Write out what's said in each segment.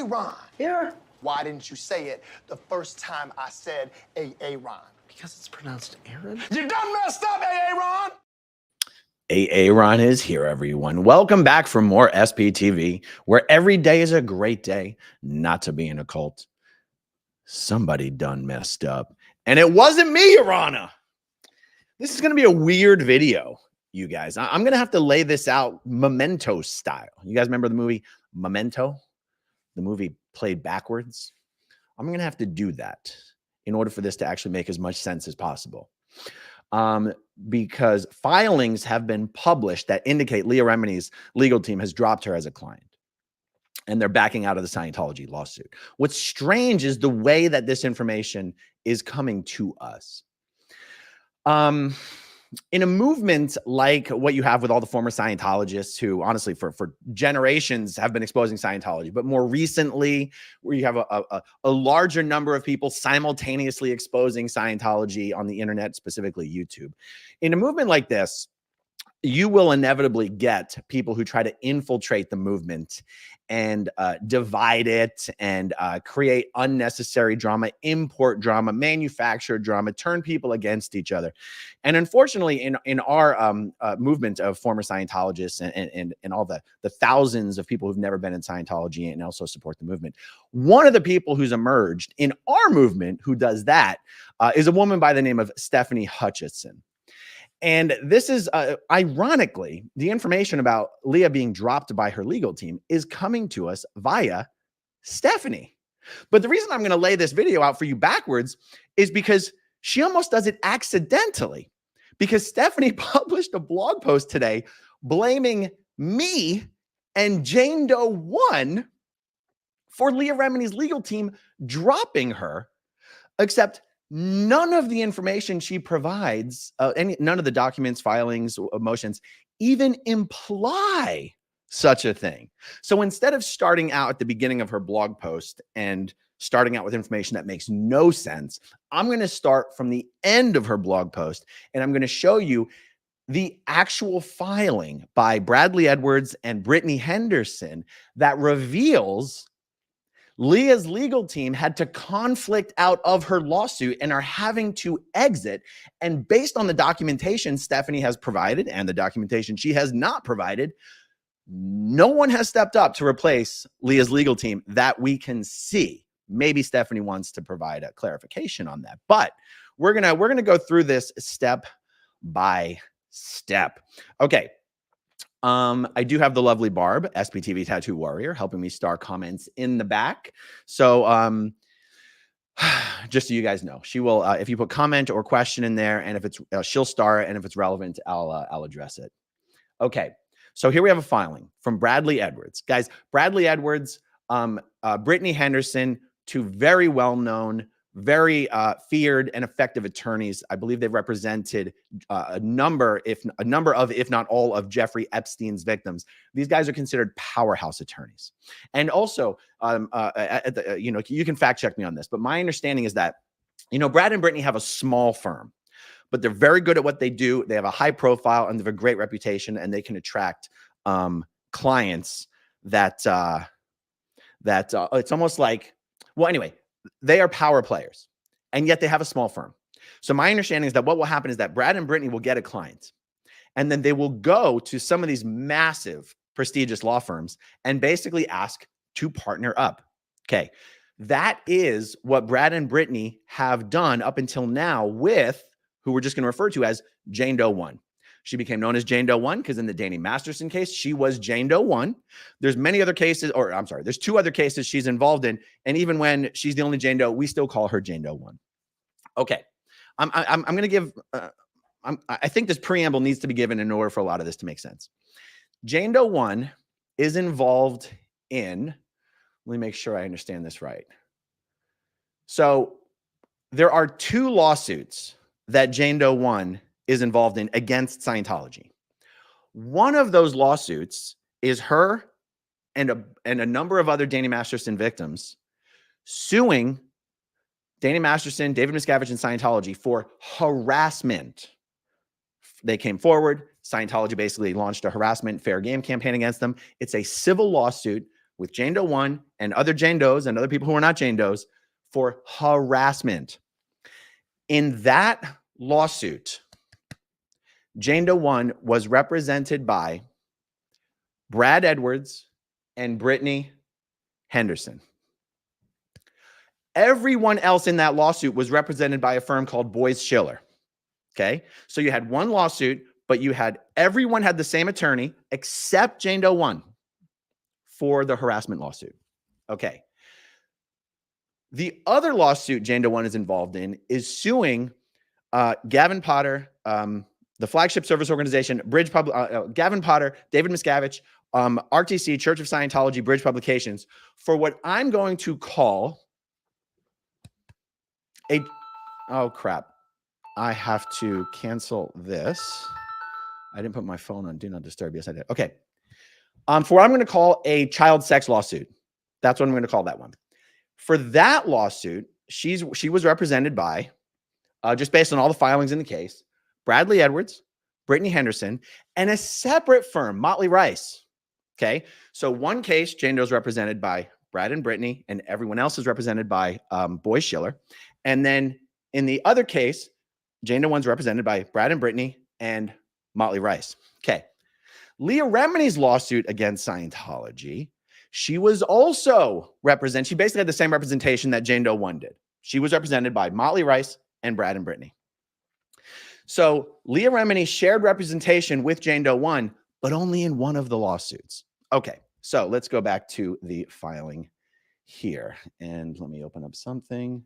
Ron. Yeah. Why didn't you say it the first time I said Ron? Because it's pronounced Aaron. You done messed up, Ron. Ron is here, everyone. Welcome back for more SPTV, where every day is a great day not to be in a cult. Somebody done messed up. And it wasn't me, Your Honor. This is going to be a weird video, you guys. I'm going to have to lay this out Memento style. You guys remember the movie Memento? The movie played backwards? I'm going to have to do that in order for this to actually make as much sense as possible. Because filings have been published that indicate Leah Remini's legal team has dropped her as a client. And they're backing out of the Scientology lawsuit. What's strange is the way that this information is coming to us. In a movement like what you have with all the former Scientologists who honestly for generations have been exposing Scientology, but more recently where you have a larger number of people simultaneously exposing Scientology on the internet, specifically YouTube. In a movement like this, you will inevitably get people who try to infiltrate the movement and divide it and create unnecessary drama, import drama, manufacture drama, turn people against each other. And unfortunately, in our movement of former Scientologists and all the thousands of people who've never been in Scientology and also support the movement, one of the people who's emerged in our movement who does that is a woman by the name of Stefani Hutchison. And this is, ironically, the information about Leah being dropped by her legal team is coming to us via Stefani. But the reason I'm going to lay this video out for you backwards is because she almost does it accidentally. Because Stefani published a blog post today blaming me and Jane Doe 1 for Leah Remini's legal team dropping her, except none of the information she provides, none of the documents, filings, motions even imply such a thing. So instead of starting out at the beginning of her blog post and starting out with information that makes no sense, I'm going to start from the end of her blog post and I'm going to show you the actual filing by Bradley Edwards and Brittany Henderson that reveals Leah's legal team had to conflict out of her lawsuit and are having to exit. And based on the documentation Stefani has provided and the documentation she has not provided, no one has stepped up to replace Leah's legal team that we can see. Maybe Stefani wants to provide a clarification on that, but we're gonna go through this step by step. Okay. I do have the lovely BARB, SPTV Tattoo Warrior, helping me star comments in the back. So just so you guys know, she will, if you put comment or question in there, and if it's, she'll star it, and if it's relevant, I'll address it. Okay, so here we have a filing from Bradley Edwards. Guys, Bradley Edwards, Brittany Henderson, two very well-known, very feared and effective attorneys. I believe they've represented a number, if not all, of Jeffrey Epstein's victims. These guys are considered powerhouse attorneys. And also, you can fact check me on this, but my understanding is that, Brad and Brittany have a small firm, but they're very good at what they do. They have a high profile and they have a great reputation, and they can attract clients that it's almost like, well, anyway, they are power players, and yet they have a small firm. So my understanding is that what will happen is that Brad and Brittany will get a client, and then they will go to some of these massive, prestigious law firms and basically ask to partner up. Okay. That is what Brad and Brittany have done up until now with who we're just going to refer to as Jane Doe 1. She became known as Jane Doe 1 because in the Danny Masterson case, she was Jane Doe 1. There's many other cases, or I'm sorry, there's two other cases she's involved in. And even when she's the only Jane Doe, we still call her Jane Doe 1. Okay. I'm going to give, I think this preamble needs to be given in order for a lot of this to make sense. Jane Doe 1 is involved in, let me make sure I understand this right. So there are two lawsuits that Jane Doe 1 is involved in against Scientology. One of those lawsuits is her and a number of other Danny Masterson victims suing Danny Masterson, David Miscavige, and Scientology for harassment. They came forward. Scientology basically launched a harassment fair game campaign against them. It's a civil lawsuit with Jane Doe 1 and other Jane Does and other people who are not Jane Does for harassment. In that lawsuit, Jane Doe 1 was represented by Brad Edwards and Brittany Henderson. Everyone else in that lawsuit was represented by a firm called Boyce Schiller. Okay. So you had one lawsuit, but everyone had the same attorney except Jane Doe 1 for the harassment lawsuit. Okay. The other lawsuit Jane Doe 1 is involved in is suing Gavin Potter, the flagship service organization, Gavin Potter, David Miscavige, RTC, Church of Scientology, Bridge Publications, for what I'm going to call oh crap. I have to cancel this. I didn't put my phone on Do Not Disturb. Yes, I did. Okay. For what I'm going to call a child sex lawsuit. That's what I'm going to call that one. For that lawsuit, she was represented by, just based on all the filings in the case, Bradley Edwards, Brittany Henderson, and a separate firm, Motley Rice. Okay. So one case, Jane Doe is represented by Brad and Brittany, and everyone else is represented by Boyce Schiller. And then in the other case, Jane Doe 1's represented by Brad and Brittany and Motley Rice. Okay. Leah Remini's lawsuit against Scientology, she was also represented. She basically had the same representation that Jane Doe 1 did. She was represented by Motley Rice and Brad and Brittany. So Leah Remini shared representation with Jane Doe 1, but only in one of the lawsuits. Okay. So let's go back to the filing here. And let me open up something.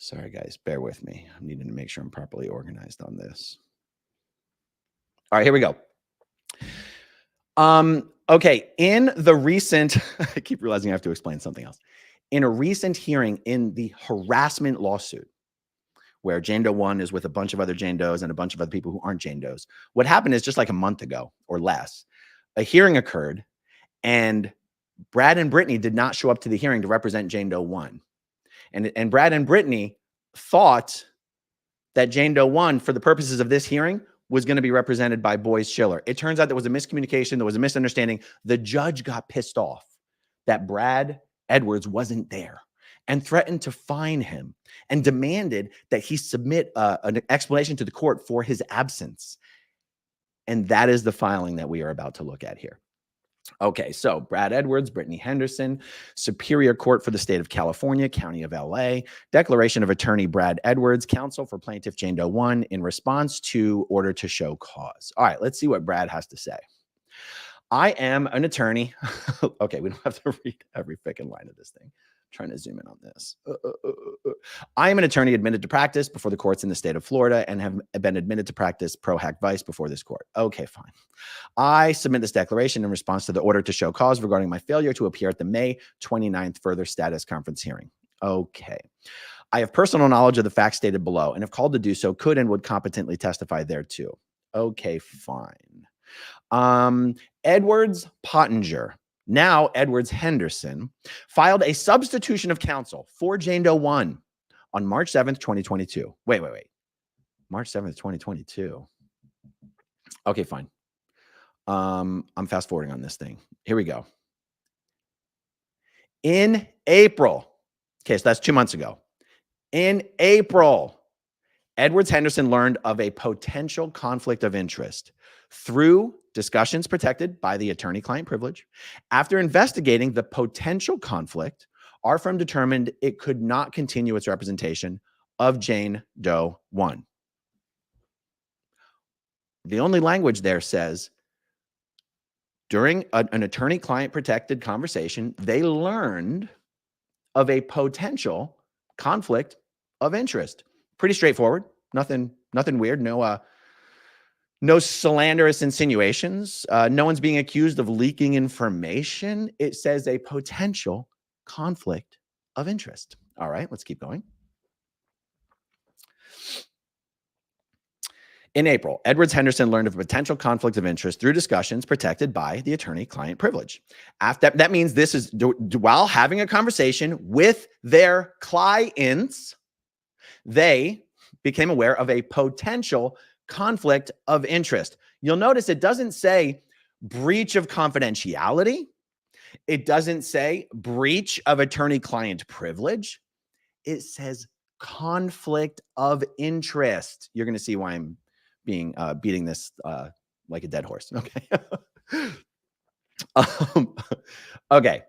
Sorry, guys, bear with me. I'm needing to make sure I'm properly organized on this. All right, here we go. Okay, in the recent, I keep realizing I have to explain something else. In a recent hearing in the harassment lawsuit, where Jane Doe 1 is with a bunch of other Jane Does and a bunch of other people who aren't Jane Does, what happened is just like a month ago or less, a hearing occurred, and Brad and Brittany did not show up to the hearing to represent Jane Doe 1. And Brad and Brittany thought that Jane Doe 1, for the purposes of this hearing, was going to be represented by Boyce Schiller. It turns out there was a miscommunication. There was a misunderstanding. The judge got pissed off that Brad Edwards wasn't there and threatened to fine him and demanded that he submit an explanation to the court for his absence. And that is the filing that we are about to look at here. Okay, so Brad Edwards, Brittany Henderson, Superior Court for the State of California, County of LA, Declaration of Attorney Brad Edwards, Counsel for Plaintiff Jane Doe 1 in response to order to show cause. All right, let's see what Brad has to say. I am an attorney. Okay, we don't have to read every freaking line of this thing. I'm trying to zoom in on this. I am an attorney admitted to practice before the courts in the state of Florida and have been admitted to practice pro hac vice before this court. Okay, fine. I submit this declaration in response to the order to show cause regarding my failure to appear at the May 29th further status conference hearing. Okay. I have personal knowledge of the facts stated below and if called to do so, could and would competently testify thereto. Okay, fine. Edwards Pottinger, now Edwards Henderson, filed a substitution of counsel for Jane Doe 1 on March 7th, 2022. Wait. March 7th, 2022. Okay, fine. I'm fast forwarding on this thing. Here we go. In April, okay, so that's 2 months ago. In April, Edwards Henderson learned of a potential conflict of interest through discussions protected by the attorney-client privilege. After investigating the potential conflict, our firm determined it could not continue its representation of Jane Doe 1. The only language there says, during an attorney-client protected conversation, they learned of a potential conflict of interest. Pretty straightforward. Nothing weird. No slanderous insinuations. No one's being accused of leaking information. It says a potential conflict of interest. All right, let's keep going. In April, Edwards Henderson learned of a potential conflict of interest through discussions protected by the attorney-client privilege. That means this is while having a conversation with their clients, they became aware of a potential conflict of interest. You'll notice it doesn't say breach of confidentiality. It doesn't say breach of attorney-client privilege. It says conflict of interest. You're going to see why I'm beating this like a dead horse. Okay. Okay.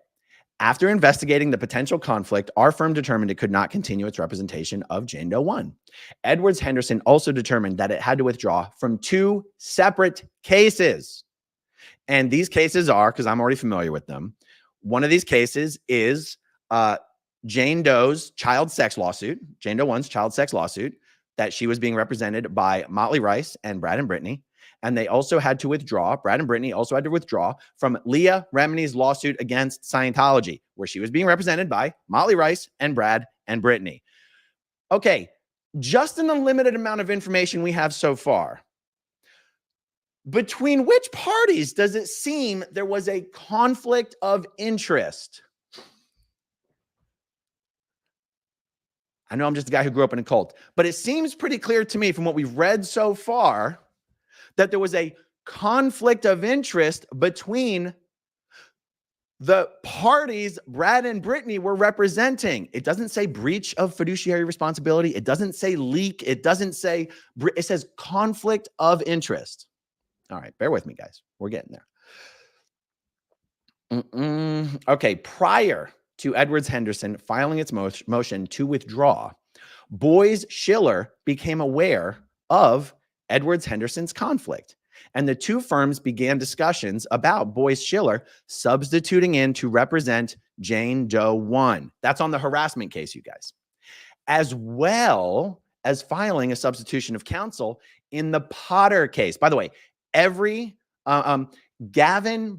After investigating the potential conflict, our firm determined it could not continue its representation of Jane Doe 1. Edwards Henderson also determined that it had to withdraw from 2 separate cases. And these cases are, because I'm already familiar with them, one of these cases is Jane Doe's child sex lawsuit, Jane Doe 1's child sex lawsuit, that she was being represented by Motley Rice and Brad and Brittany. And they also had to withdraw, Brad and Brittany also had to withdraw from Leah Remini's lawsuit against Scientology, where she was being represented by Motley Rice and Brad and Brittany. Okay, just in the limited amount of information we have so far, between which parties does it seem there was a conflict of interest? I know I'm just a guy who grew up in a cult, but it seems pretty clear to me from what we've read so far that there was a conflict of interest between the parties Brad and Brittany were representing. It doesn't say breach of fiduciary responsibility. It doesn't say leak. It doesn't say, it says conflict of interest. All right, bear with me, guys. We're getting there. Okay, prior to Edwards Henderson filing its motion to withdraw, Boies Schiller became aware of Edwards Henderson's conflict, and the 2 firms began discussions about Boies Schiller substituting in to represent Jane Doe 1. That's on the harassment case, you guys, as well as filing a substitution of counsel in the Potter case. By the way, Gavin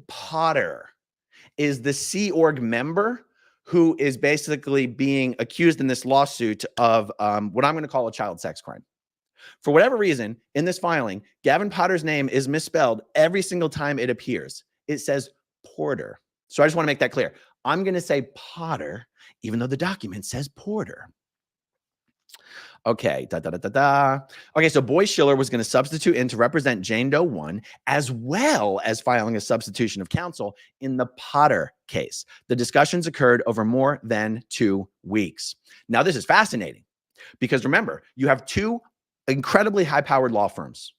Potter is the Sea Org member who is basically being accused in this lawsuit of what I'm going to call a child sex crime. For whatever reason, in this filing, Gavin Potter's name is misspelled every single time it appears. It says Porter. So I just want to make that clear. I'm going to say Potter, even though the document says Porter. Okay, Okay, so Boies Schiller was going to substitute in to represent Jane Doe 1, as well as filing a substitution of counsel in the Potter case. The discussions occurred over more than 2 weeks. Now, this is fascinating because remember, you have 2 incredibly high-powered law firms.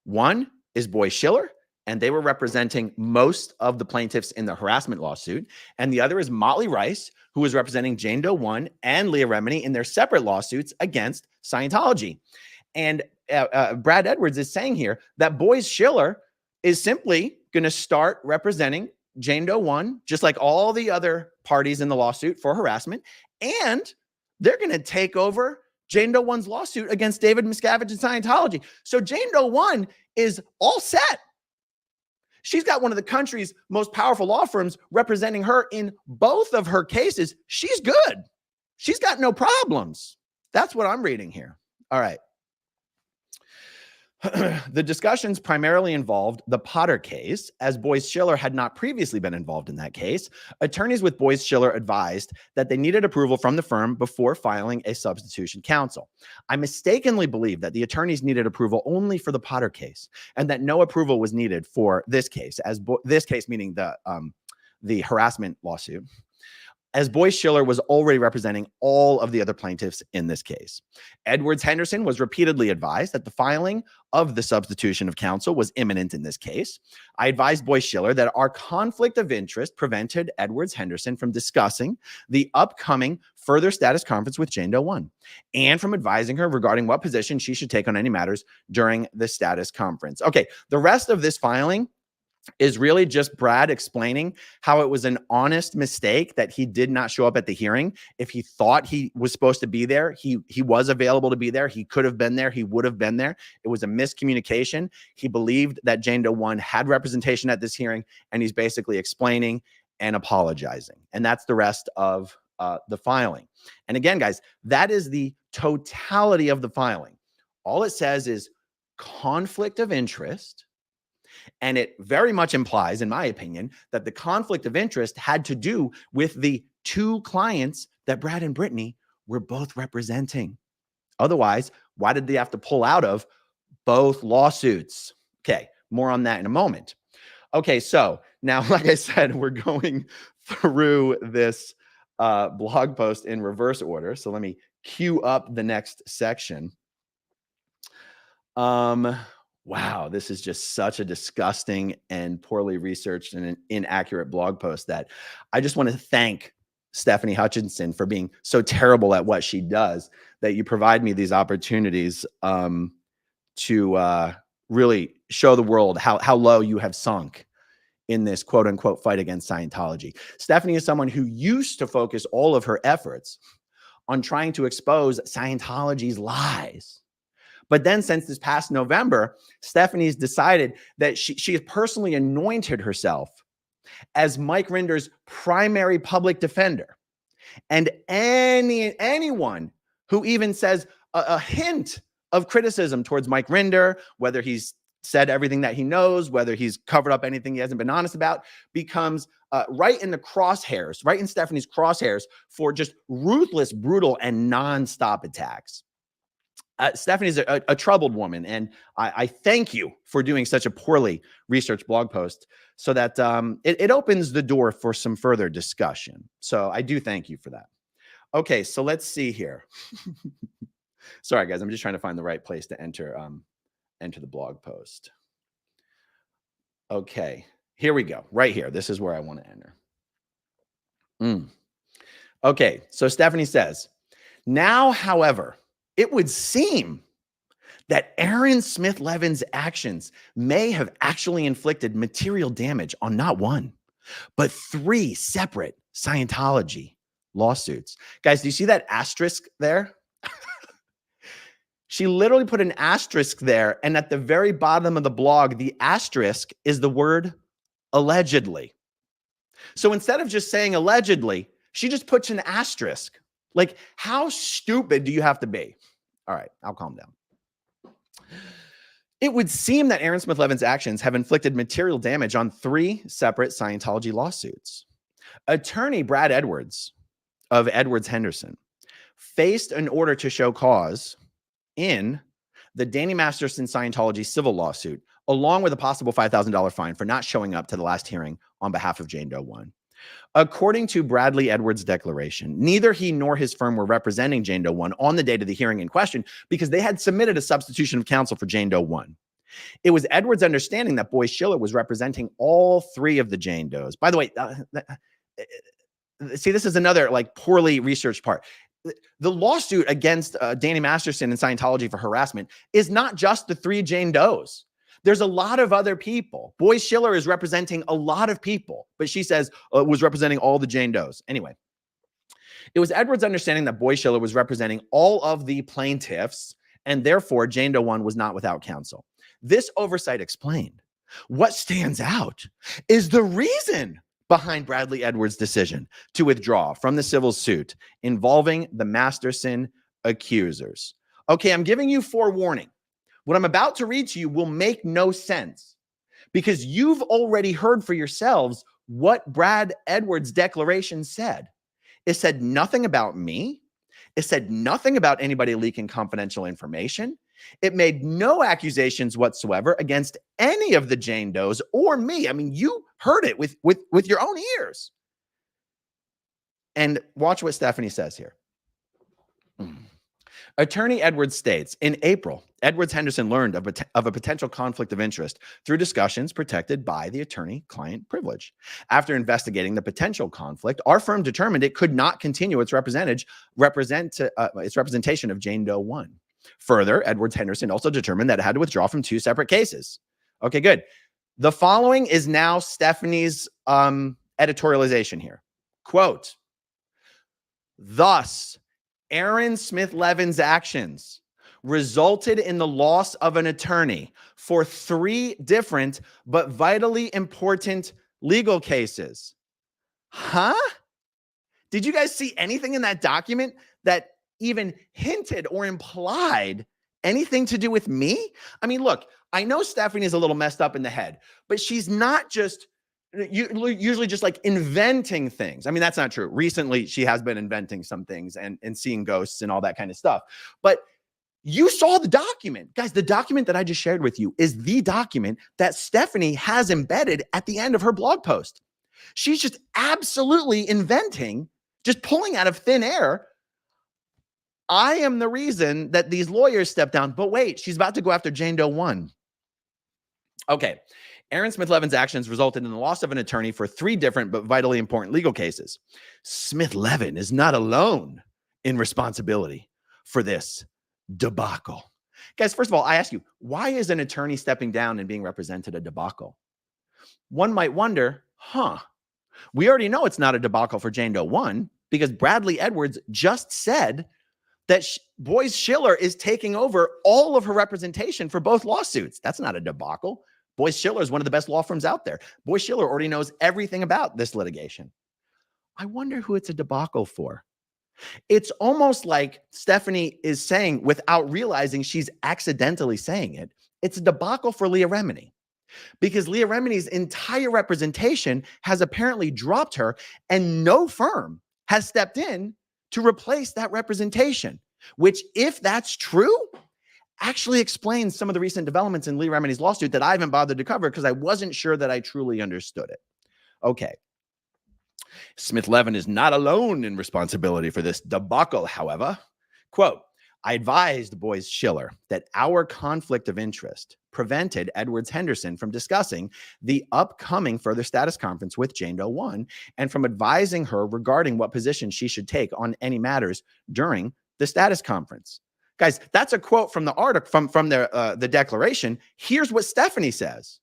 One is Boies Schiller, and they were representing most of the plaintiffs in the harassment lawsuit. And the other is Motley Rice, who was representing Jane Doe 1 and Leah Remini in their separate lawsuits against Scientology. And Brad Edwards is saying here that Boies Schiller is simply going to start representing Jane Doe 1, just like all the other parties in the lawsuit for harassment. And they're going to take over Jane Doe 1's lawsuit against David Miscavige and Scientology. So Jane Doe 1 is all set. She's got one of the country's most powerful law firms representing her in both of her cases. She's good. She's got no problems. That's what I'm reading here. All right. The discussions primarily involved the Potter case, as Boies Schiller had not previously been involved in that case. Attorneys with Boies Schiller advised that they needed approval from the firm before filing a substitution counsel. I mistakenly believed that the attorneys needed approval only for the Potter case and that no approval was needed for this case, this case meaning the harassment lawsuit, as Boies Schiller was already representing all of the other plaintiffs in this case. Edwards Henderson was repeatedly advised that the filing of the substitution of counsel was imminent in this case. I advised Boies Schiller that our conflict of interest prevented Edwards Henderson from discussing the upcoming further status conference with Jane Doe 1 and from advising her regarding what position she should take on any matters during the status conference. Okay, the rest of this filing is really just Brad explaining how it was an honest mistake that he did not show up at the hearing. If he thought he was supposed to be there, he was available to be there. He could have been there. He would have been there. It was a miscommunication. He believed that Jane Doe 1 had representation at this hearing, and he's basically explaining and apologizing. And that's the rest of the filing. And again, guys, that is the totality of the filing. All it says is conflict of interest. And it very much implies, in my opinion, that the conflict of interest had to do with the 2 clients that Brad and Brittany were both representing. Otherwise, why did they have to pull out of both lawsuits. Okay, more on that in a moment. Okay, so now, like I said, we're going through this blog post in reverse order. So let me queue up the next section. Wow, this is just such a disgusting and poorly researched and an inaccurate blog post that I just want to thank Stefani Hutchinson for being so terrible at what she does, that you provide me these opportunities to really show the world how low you have sunk in this quote unquote fight against Scientology. Stefani is someone who used to focus all of her efforts on trying to expose Scientology's lies. But then since this past November, Stefani's decided that she has personally anointed herself as Mike Rinder's primary public defender. And anyone who even says a hint of criticism towards Mike Rinder, whether he's said everything that he knows, whether he's covered up anything he hasn't been honest about, becomes right in the crosshairs, right in Stefani's crosshairs for just ruthless, brutal, and nonstop attacks. Stefani's a troubled woman, and I thank you for doing such a poorly researched blog post so that it opens the door for some further discussion. So I do thank you for that. Okay, so let's see here. Sorry, guys, I'm just trying to find the right place to enter the blog post. Okay, here we go. Right here. This is where I want to enter. Okay, so Stefani says, now, however, it would seem that Asmithlevin actions may have actually inflicted material damage on not one, but 3 separate Scientology lawsuits. Guys, do you see that asterisk there? She literally put an asterisk there, and at the very bottom of the blog, the asterisk is the word allegedly. So instead of just saying allegedly, she just puts an asterisk. Like, how stupid do you have to be? All right, I'll calm down. It would seem that Asmithlevin actions have inflicted material damage on 3 separate Scientology lawsuits. Attorney Brad Edwards of Edwards Henderson faced an order to show cause in the Danny Masterson Scientology civil lawsuit, along with a possible $5,000 fine for not showing up to the last hearing on behalf of Jane Doe 1. According to Bradley Edwards' declaration, neither he nor his firm were representing Jane Doe 1 on the date of the hearing in question because they had submitted a substitution of counsel for Jane Doe 1. It was Edwards' understanding that Boyce Schiller was representing all 3 of the Jane Does. By the way, see, this is another like poorly researched part. The lawsuit against Danny Masterson and Scientology for harassment is not just the 3 Jane Does. There's a lot of other people. Boyce Schiller is representing a lot of people, but she says was representing all the Jane Does. Anyway, it was Edwards' understanding that Boyce Schiller was representing all of the plaintiffs, and therefore Jane Doe 1 was not without counsel. This oversight explained. What stands out is the reason behind Bradley Edwards' decision to withdraw from the civil suit involving the Masterson accusers. Okay, I'm giving you forewarning. What I'm about to read to you will make no sense because you've already heard for yourselves what Brad Edwards' declaration said. It said nothing about me. It said nothing about anybody leaking confidential information. It made no accusations whatsoever against any of the Jane Does or me. I mean, you heard it with your own ears. And watch what Stefani says here. Attorney Edwards states, in April, Edwards Henderson learned of a potential conflict of interest through discussions protected by the attorney-client privilege. After investigating the potential conflict, our firm determined it could not continue its representation of Jane Doe 1. Further, Edwards Henderson also determined that it had to withdraw from 2 separate cases. Okay, good. The following is now Stefani's editorialization here. Quote, thus, Asmithlevin actions resulted in the loss of an attorney for 3 different but vitally important legal cases. Huh? Did you guys see anything in that document that even hinted or implied anything to do with me? I mean, look, I know Stefani is a little messed up in the head, but she's not just usually just like inventing things. I mean, that's not true. Recently, she has been inventing some things and seeing ghosts and all that kind of stuff. But You saw the document. Guys, the document that I just shared with you is the document that Stefani has embedded at the end of her blog post. She's just absolutely inventing, just pulling out of thin air. I am the reason that these lawyers stepped down. But wait, she's about to go after Jane Doe 1. Okay. Aaron Asmithlevin actions resulted in the loss of an attorney for 3 different but vitally important legal cases. Asmithlevin is not alone in responsibility for this debacle. Guys, first of all, I ask you, why is an attorney stepping down and being represented a debacle? One might wonder, we already know it's not a debacle for Jane Doe 1 because Bradley Edwards just said that Boyce Schiller is taking over all of her representation for both lawsuits. That's not a debacle. Boyce Schiller is one of the best law firms out there. Boyce Schiller already knows everything about this litigation. I wonder who it's a debacle for. It's almost like Stefani is saying, without realizing she's accidentally saying it, it's a debacle for Leah Remini. Because Leah Remini's entire representation has apparently dropped her, and no firm has stepped in to replace that representation, which, if that's true, actually explains some of the recent developments in Leah Remini's lawsuit that I haven't bothered to cover because I wasn't sure that I truly understood it. Okay. Asmithlevin is not alone in responsibility for this debacle, however. Quote, I advised Boyce Schiller that our conflict of interest prevented Edwards Henderson from discussing the upcoming further status conference with Jane Doe 1 and from advising her regarding what position she should take on any matters during the status conference. Guys, that's a quote from the article, from the declaration. Here's what Stefani says.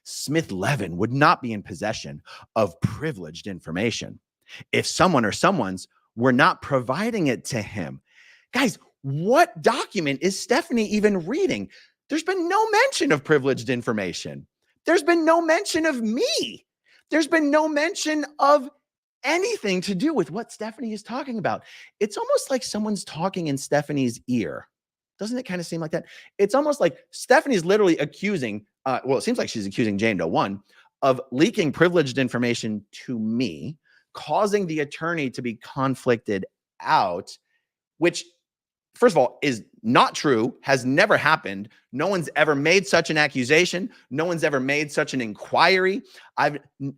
Asmithlevin would not be in possession of privileged information if someone or someone's were not providing it to him. Guys, what document is Stefani even reading? There's been no mention of privileged information. There's been no mention of me. There's been no mention of anything to do with what Stefani is talking about. It's almost like someone's talking in Stefani's ear. Doesn't it kind of seem like that? It's almost like Stefani's literally accusing, well, it seems like she's accusing Jane Doe 1 of leaking privileged information to me, causing the attorney to be conflicted out, which, first of all, is not true, has never happened. No one's ever made such an accusation. No one's ever made such an inquiry.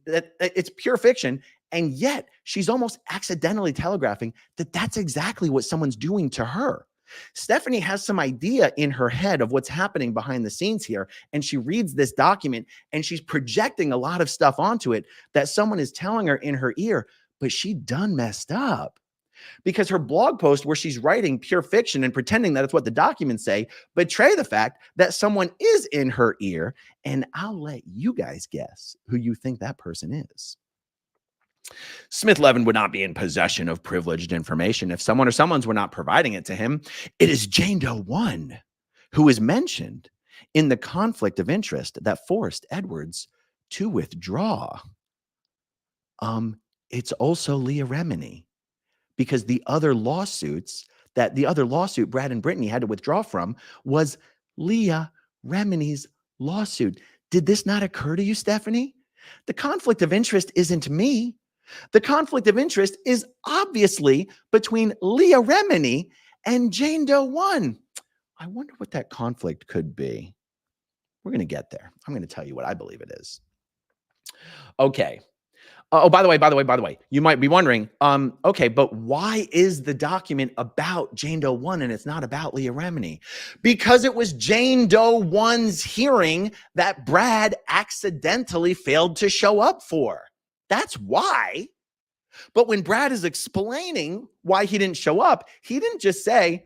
It's pure fiction. And yet she's almost accidentally telegraphing that that's exactly what someone's doing to her. Stefani has some idea in her head of what's happening behind the scenes here. And she reads this document and she's projecting a lot of stuff onto it that someone is telling her in her ear, but she done messed up. Because her blog post where she's writing pure fiction and pretending that it's what the documents say betray the fact that someone is in her ear. And I'll let you guys guess who you think that person is. Asmithlevin would not be in possession of privileged information if someone or someone's were not providing it to him. It is Jane Doe 1 who is mentioned in the conflict of interest that forced Edwards to withdraw. It's also Leah Remini, because the other lawsuit Brad and Brittany had to withdraw from was Leah Remini's lawsuit. Did this not occur to you, Stefani? The conflict of interest isn't me. The conflict of interest is obviously between Leah Remini and Jane Doe 1. I wonder what that conflict could be. We're going to get there. I'm going to tell you what I believe it is. Okay. Oh, by the way, you might be wondering, okay, but why is the document about Jane Doe 1 and it's not about Leah Remini? Because it was Jane Doe 1's hearing that Brad accidentally failed to show up for. That's why. But when Brad is explaining why he didn't show up, he didn't just say,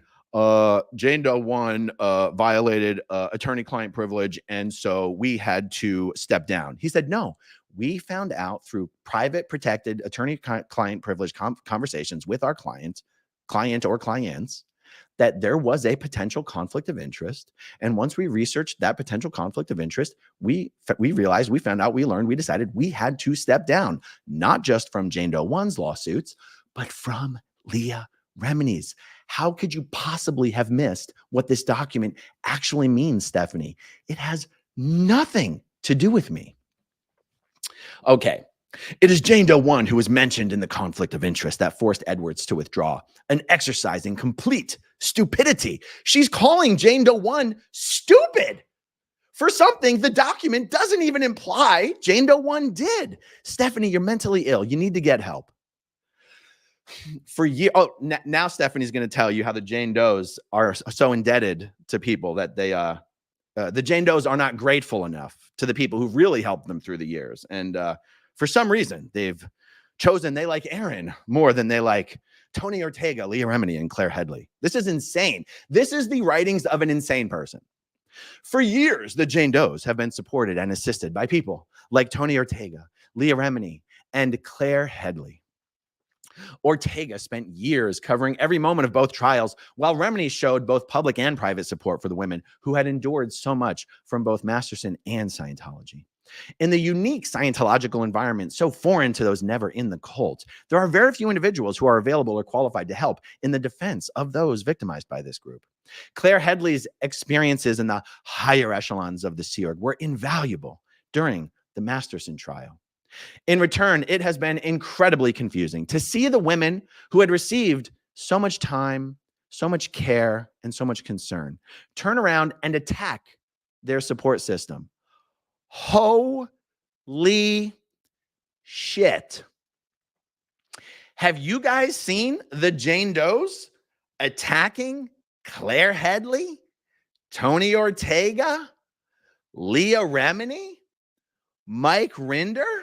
Jane Doe 1 violated attorney-client privilege, and so we had to step down. He said, no, we found out through private protected attorney-client privilege conversations with our client or clients that there was a potential conflict of interest. And once we researched that potential conflict of interest, we realized, we found out, we learned, we decided we had to step down, not just from Jane Doe 1's lawsuits, but from Leah Remini's. How could you possibly have missed what this document actually means, Stefani? It has nothing to do with me. Okay. It is Jane Doe 1 who was mentioned in the conflict of interest that forced Edwards to withdraw, an exercise in complete stupidity. She's calling Jane Doe 1 stupid for something the document doesn't even imply Jane Doe 1 did. Stefani, you're mentally ill. You need to get help. For years, now Stefani's going to tell you how the Jane Does are so indebted to people that they, the Jane Does are not grateful enough to the people who really helped them through the years. And for some reason, they've chosen they like Aaron more than they like Tony Ortega, Leah Remini, and Claire Headley. This is insane. This is the writings of an insane person. For years, the Jane Does have been supported and assisted by people like Tony Ortega, Leah Remini, and Claire Headley. Ortega spent years covering every moment of both trials, while Remini showed both public and private support for the women who had endured so much from both Masterson and Scientology. In the unique Scientological environment so foreign to those never in the cult, there are very few individuals who are available or qualified to help in the defense of those victimized by this group. Claire Headley's experiences in the higher echelons of the Sea Org were invaluable during the Masterson trial. In return, it has been incredibly confusing to see the women who had received so much time, so much care, and so much concern turn around and attack their support system. Holy shit. Have you guys seen the Jane Does attacking Claire Headley, Tony Ortega, Leah Remini, Mike Rinder?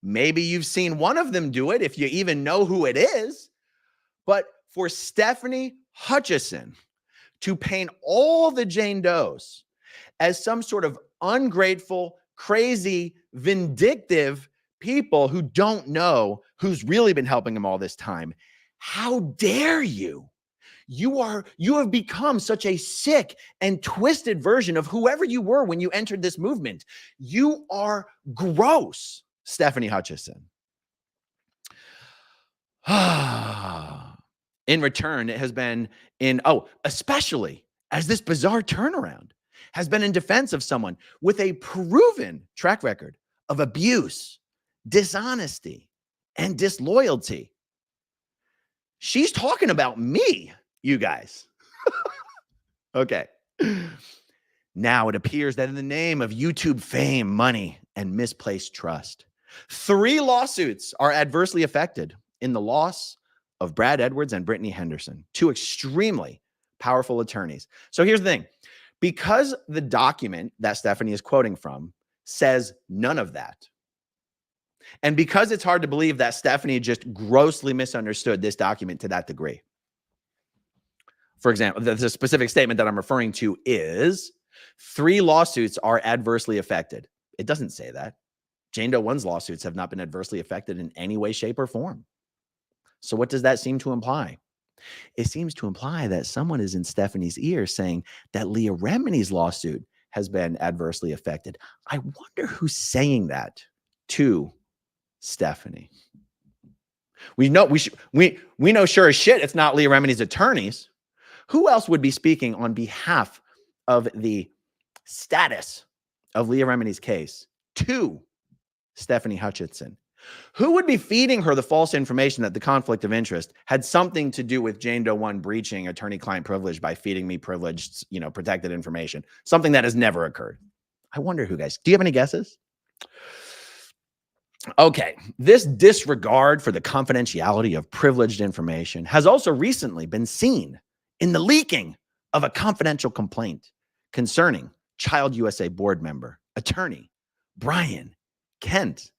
Maybe you've seen one of them do it if you even know who it is. But for Stefani Hutchison to paint all the Jane Does as some sort of ungrateful, crazy, vindictive people who don't know who's really been helping them all this time, how dare you? You have become such a sick and twisted version of whoever you were when you entered this movement. You are gross, Stefani Hutchison. In return, it has been especially as this bizarre turnaround has been in defense of someone with a proven track record of abuse, dishonesty, and disloyalty. She's talking about me, you guys. Okay. Now it appears that in the name of YouTube fame, money, and misplaced trust, 3 lawsuits are adversely affected in the loss of Brad Edwards and Brittany Henderson, 2 extremely powerful attorneys. So here's the thing. Because the document that Stefani is quoting from says none of that, and because it's hard to believe that Stefani just grossly misunderstood this document to that degree. For example, the specific statement that I'm referring to is 3 lawsuits are adversely affected. It doesn't say that. Jane Doe 1's lawsuits have not been adversely affected in any way, shape, or form. So what does that seem to imply? It seems to imply that someone is in Stefani's ear saying that Leah Remini's lawsuit has been adversely affected. I wonder who's saying that to Stefani. We know sure as shit it's not Leah Remini's attorneys. Who else would be speaking on behalf of the status of Leah Remini's case to Stefani Hutchinson? Who would be feeding her the false information that the conflict of interest had something to do with Jane Doe 1 breaching attorney-client privilege by feeding me privileged, protected information, something that has never occurred? I wonder who, guys. Do you have any guesses? Okay, this disregard for the confidentiality of privileged information has also recently been seen in the leaking of a confidential complaint concerning Child USA board member, attorney Brian Kent.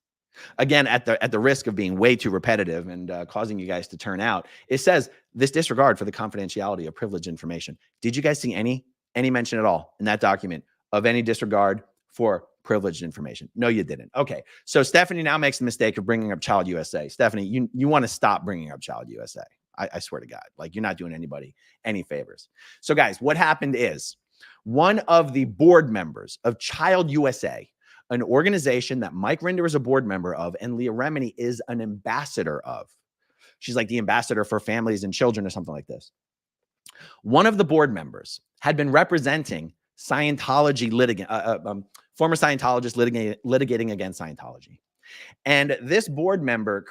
Again, at the risk of being way too repetitive and causing you guys to turn out, it says this disregard for the confidentiality of privileged information. Did you guys see any mention at all in that document of any disregard for privileged information? No, you didn't. Okay, so Stefani now makes the mistake of bringing up Child USA. Stefani, you want to stop bringing up Child USA. I swear to God, like, you're not doing anybody any favors. So guys, what happened is one of the board members of Child USA, an organization that Mike Rinder is a board member of and Leah Remini is an ambassador of. She's like the ambassador for families and children or something like this. One of the board members had been representing Scientology litigant, former Scientologists litigating against Scientology. And this board member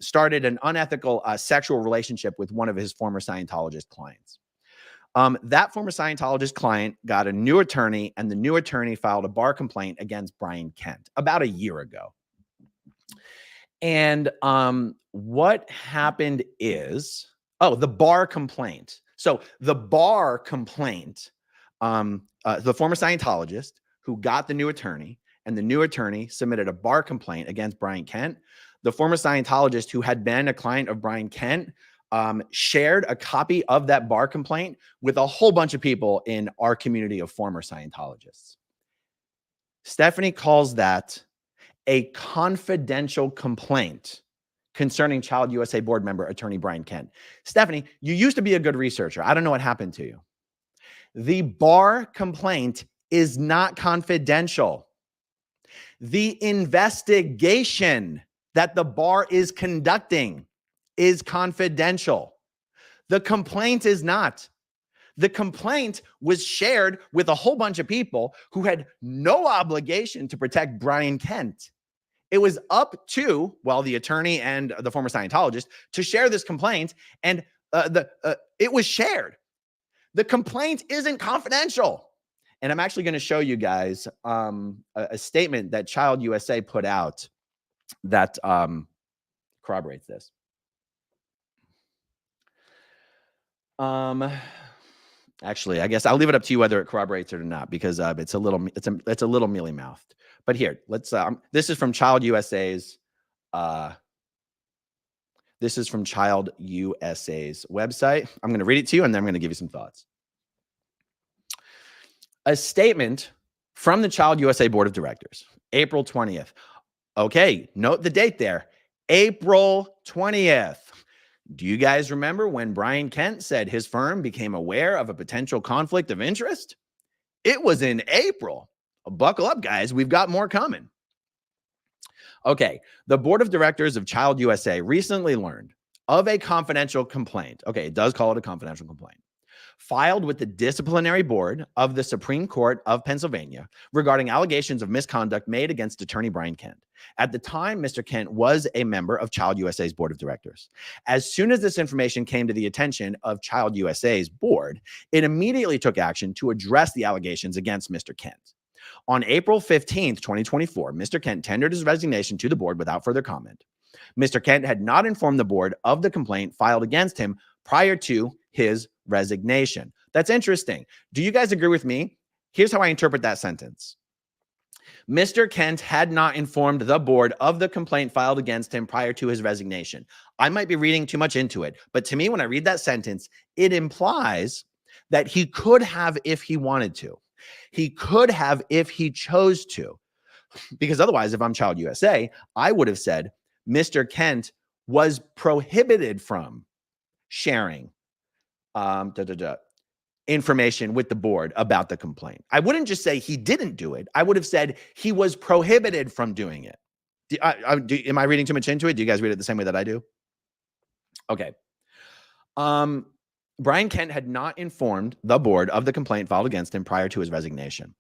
started an unethical sexual relationship with one of his former Scientologist clients. That former Scientologist client got a new attorney, and the new attorney filed a bar complaint against Brian Kent about a year ago. And what happened is, the bar complaint. So the bar complaint, the former Scientologist who got the new attorney, and the new attorney submitted a bar complaint against Brian Kent. The former Scientologist who had been a client of Brian Kent shared a copy of that bar complaint with a whole bunch of people in our community of former Scientologists. Stephanie calls that a confidential complaint concerning Child USA board member attorney Brian Kent. Stephanie, you used to be a good researcher. I don't know what happened to you. The bar complaint is not confidential. The investigation that the bar is conducting is confidential. The complaint is not. The complaint was shared with a whole bunch of people who had no obligation to protect Brian Kent. It was up to, the attorney and the former Scientologist to share this complaint, and it was shared. The complaint isn't confidential. And I'm actually going to show you guys a statement that Child USA put out that corroborates this. Actually, I guess I'll leave it up to you whether it corroborates it or not, because it's a little mealy mouthed. But here, let's. This is from Child USA's. This is from Child USA's website. I'm going to read it to you, and then I'm going to give you some thoughts. A statement from the Child USA Board of Directors, April 20th. Okay, note the date there, April 20th. Do you guys remember when Brian Kent said his firm became aware of a potential conflict of interest? It was in April. Buckle up, guys. We've got more coming. Okay, the Board of Directors of Child USA recently learned of a confidential complaint. Okay, it does call it a confidential complaint, filed with the disciplinary board of the Supreme Court of Pennsylvania regarding allegations of misconduct made against attorney Brian Kent. At the time, Mr. Kent was a member of Child USA's board of directors. As soon as this information came to the attention of Child USA's board, it immediately took action to address the allegations against Mr. Kent. On April 15th, 2024, Mr. Kent tendered his resignation to the board without further comment. Mr. Kent had not informed the board of the complaint filed against him prior to his resignation. That's interesting. Do you guys agree with me? Here's how I interpret that sentence. Mr. Kent had not informed the board of the complaint filed against him prior to his resignation. I might be reading too much into it, but to me, when I read that sentence, it implies that he could have if he wanted to. He could have if he chose to. Because otherwise, if I'm Child USA, I would have said Mr. Kent was prohibited from sharing information with the board about the complaint. I wouldn't just say he didn't do it. I would have said he was prohibited from doing it. Am I reading too much into it? Do you guys read it the same way that I do? Okay. Brian Kent had not informed the board of the complaint filed against him prior to his resignation.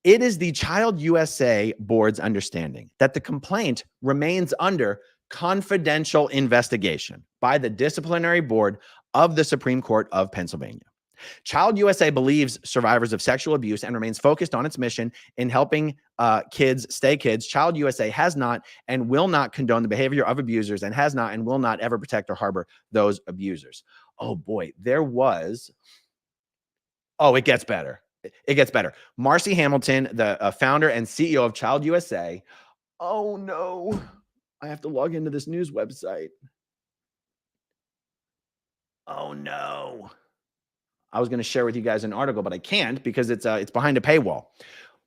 It is the Child USA board's understanding that the complaint remains under confidential investigation by the disciplinary board of the Supreme Court of Pennsylvania. Child USA believes survivors of sexual abuse and remains focused on its mission in helping kids stay kids. Child USA has not and will not condone the behavior of abusers and has not and will not ever protect or harbor those abusers. Oh boy, there was. Oh, it gets better. It gets better. Marcy Hamilton, the founder and CEO of Child USA. Oh no, I have to log into this news website. Oh no. I was going to share with you guys an article, but I can't because it's behind a paywall.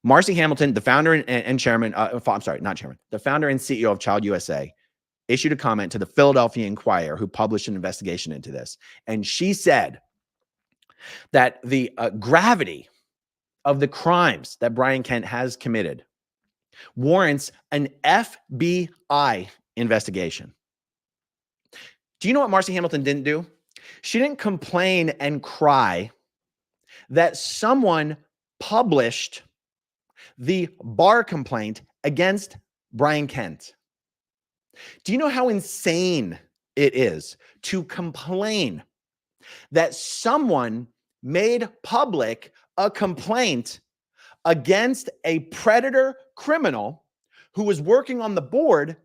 Marcy Hamilton, the founder and chairman, the founder and CEO of Child USA, issued a comment to the Philadelphia Inquirer, who published an investigation into this. And she said that the gravity of the crimes that Brian Kent has committed warrants an FBI investigation. Do you know what Marcy Hamilton didn't do? She didn't complain and cry that someone published the bar complaint against Brian Kent. Do you know how insane it is to complain that someone made public a complaint against a predator criminal who was working on the board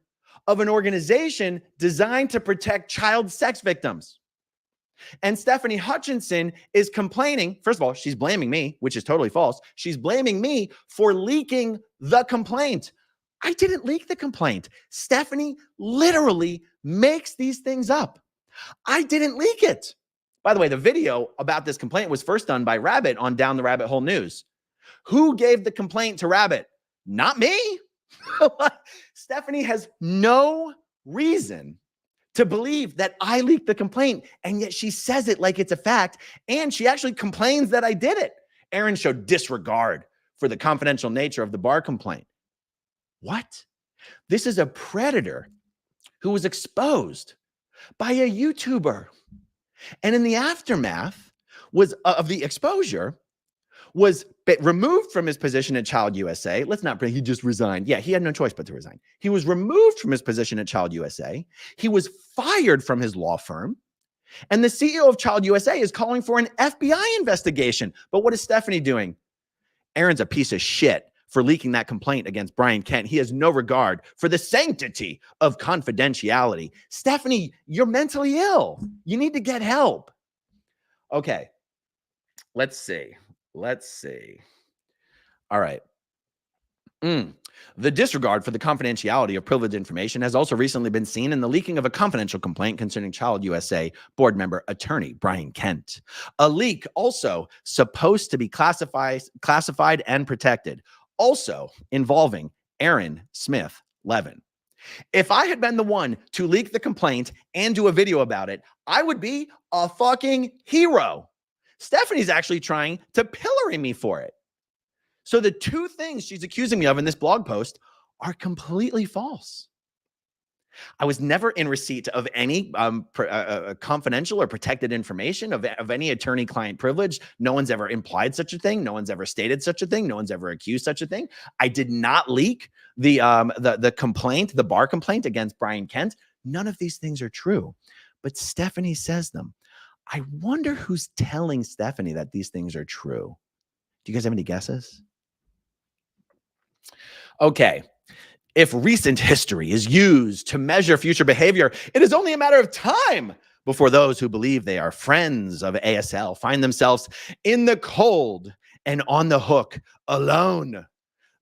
of an organization designed to protect child sex victims? And Stefani Hutchinson is complaining. First of all, she's blaming me, which is totally false. She's blaming me for leaking the complaint. I didn't leak the complaint. Stefani literally makes these things up. I didn't leak it. By the way, the video about this complaint was first done by Rabbit on Down the Rabbit Hole News. Who gave the complaint to Rabbit? Not me. Stefani has no reason to believe that I leaked the complaint, and yet she says it like it's a fact, and she actually complains that I did it. Aaron showed disregard for the confidential nature of the BARB complaint. What? This is a predator who was exposed by a YouTuber, and in the aftermath of the exposure, was removed from his position at Child USA. Let's not bring, he just resigned. Yeah, he had no choice but to resign. He was removed from his position at Child USA. He was fired from his law firm. And the CEO of Child USA is calling for an FBI investigation. But what is Stefani doing? Aaron's a piece of shit for leaking that complaint against Brian Kent. He has no regard for the sanctity of confidentiality. Stefani, you're mentally ill. You need to get help. Okay, let's see. All right. The disregard for the confidentiality of privileged information has also recently been seen in the leaking of a confidential complaint concerning Child USA board member attorney Brian Kent. A leak also supposed to be classified and protected, also involving Aaron Asmithlevin. If I had been the one to leak the complaint and do a video about it, I would be a fucking hero. Stefani's actually trying to pillory me for it. So the two things she's accusing me of in this blog post are completely false. I was never in receipt of any confidential or protected information of any attorney-client privilege. No one's ever implied such a thing. No one's ever stated such a thing. No one's ever accused such a thing. I did not leak the complaint, the BARB complaint against Brian Kent. None of these things are true, but Stefani says them. I wonder who's telling Stefani that these things are true. Do you guys have any guesses? Okay. If recent history is used to measure future behavior, it is only a matter of time before those who believe they are friends of ASL find themselves in the cold and on the hook alone.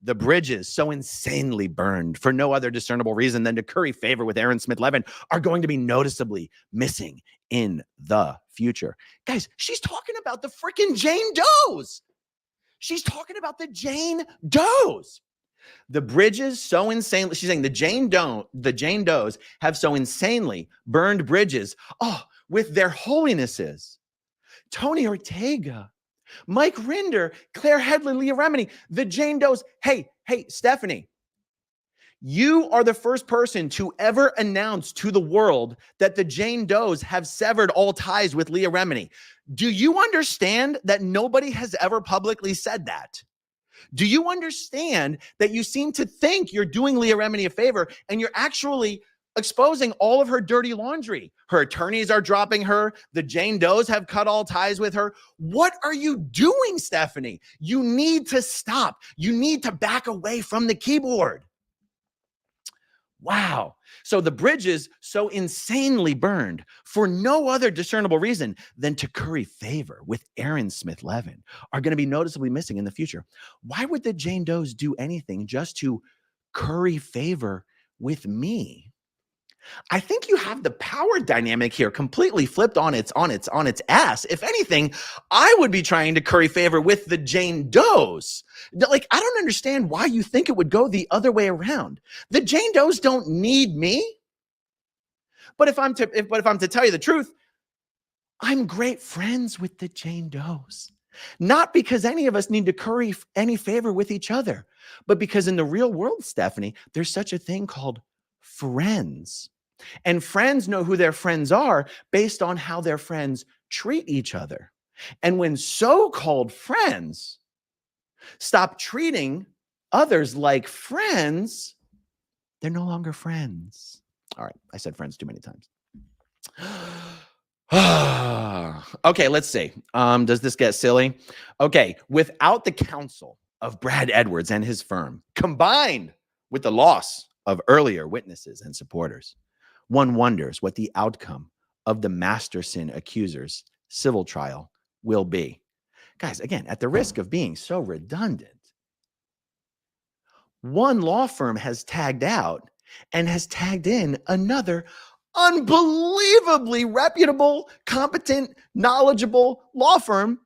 The bridges so insanely burned for no other discernible reason than to curry favor with Aaron Asmithlevin are going to be noticeably missing in the future. Guys, she's talking about the freaking Jane Does. She's talking about the Jane Does. The bridges so insanely, she's saying the Jane Does have so insanely burned bridges, with their holinesses. Tony Ortega, Mike Rinder, Claire Headley, Leah Remini, the Jane Does. Hey, Stefani, you are the first person to ever announce to the world that the Jane Does have severed all ties with Leah Remini. Do you understand that nobody has ever publicly said that? Do you understand that you seem to think you're doing Leah Remini a favor and you're actually exposing all of her dirty laundry? Her attorneys are dropping her. The Jane Does have cut all ties with her. What are you doing, Stefani? You need to stop. You need to back away from the keyboard. Wow. So the bridges so insanely burned for no other discernible reason than to curry favor with Aaron Asmithlevin are going to be noticeably missing in the future. Why would the Jane Does do anything just to curry favor with me? I think you have the power dynamic here completely flipped on its ass. If anything, I would be trying to curry favor with the Jane Does. Like, I don't understand why you think it would go the other way around. The Jane Does don't need me. But if I'm to tell you the truth, I'm great friends with the Jane Does. Not because any of us need to curry any favor with each other, but because in the real world, Stefani, there's such a thing called friends. And friends know who their friends are based on how their friends treat each other. And when so-called friends stop treating others like friends, They're no longer friends. All right, I said friends too many times. Okay, let's see. Does this get silly? Okay, without the counsel of Brad Edwards and his firm, combined with the loss of earlier witnesses and supporters, one wonders what the outcome of the Masterson accusers' civil trial will be. Guys, again, at the risk of being so redundant, one law firm has tagged out and has tagged in another unbelievably reputable, competent, knowledgeable law firm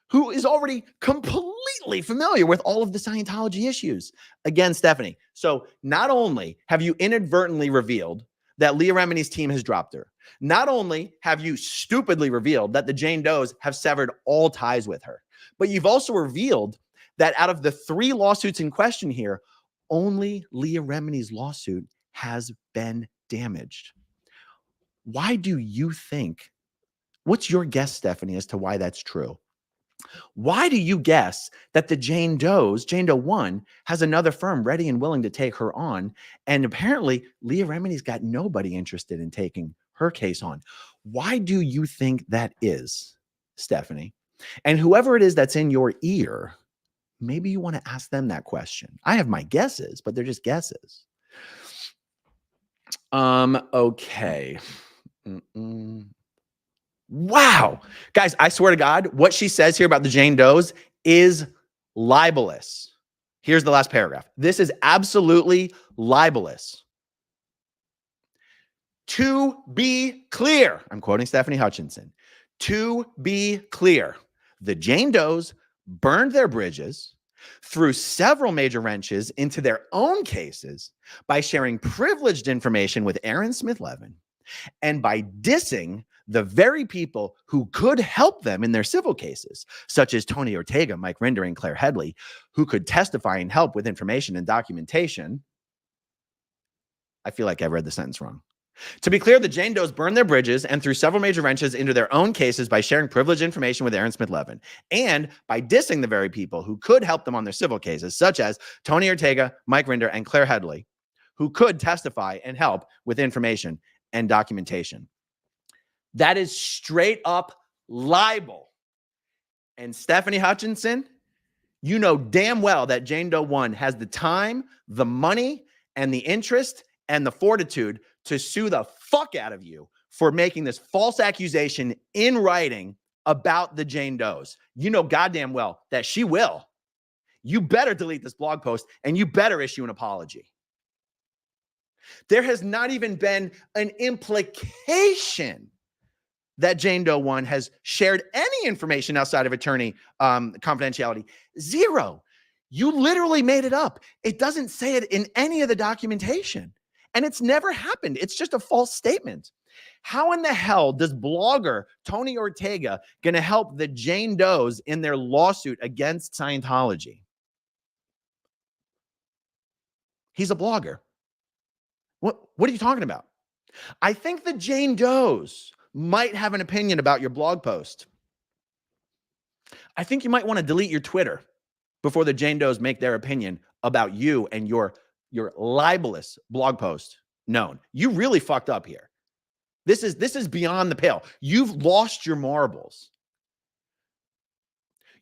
who is already completely familiar with all of the Scientology issues. Again, Stefani, so not only have you inadvertently revealed that Leah Remini's team has dropped her, not only have you stupidly revealed that the Jane Does have severed all ties with her, but you've also revealed that out of the 3 lawsuits in question here, only Leah Remini's lawsuit has been damaged. Why do you think, what's your guess, Stefani, as to why that's true? Why do you guess that the Jane Doe 1 has another firm ready and willing to take her on? And apparently Leah Remini's got nobody interested in taking her case on. Why do you think that is, Stefani? And whoever it is that's in your ear, maybe you want to ask them that question. I have my guesses, but they're just guesses. Okay. Wow. Guys, I swear to God, what she says here about the Jane Does is libelous. Here's the last paragraph. This is absolutely libelous. To be clear, I'm quoting Stefani Hutchinson. To be clear, the Jane Does burned their bridges, threw several major wrenches into their own cases by sharing privileged information with Asmithlevin and by dissing the very people who could help them in their civil cases, such as Tony Ortega, Mike Rinder, and Claire Headley, who could testify and help with information and documentation. I feel like I read the sentence wrong. To be clear, the Jane Does burned their bridges and threw several major wrenches into their own cases by sharing privileged information with Asmithlevin and by dissing the very people who could help them on their civil cases, such as Tony Ortega, Mike Rinder, and Claire Headley, who could testify and help with information and documentation. That is straight up libel. And Stefani Hutchinson, you know damn well that Jane Doe 1 has the time, the money, and the interest and the fortitude to sue the fuck out of you for making this false accusation in writing about the Jane Does. You know goddamn well that she will. You better delete this blog post and you better issue an apology. There has not even been an implication that Jane Doe 1 has shared any information outside of attorney confidentiality. Zero. You literally made it up. It doesn't say it in any of the documentation. And it's never happened. It's just a false statement. How in the hell does blogger Tony Ortega going to help the Jane Does in their lawsuit against Scientology? He's a blogger. What are you talking about? I think the Jane Does might have an opinion about your blog post. I think you might want to delete your Twitter before the Jane Does make their opinion about you and your libelous blog post known. You really fucked up here. This is beyond the pale. You've lost your marbles.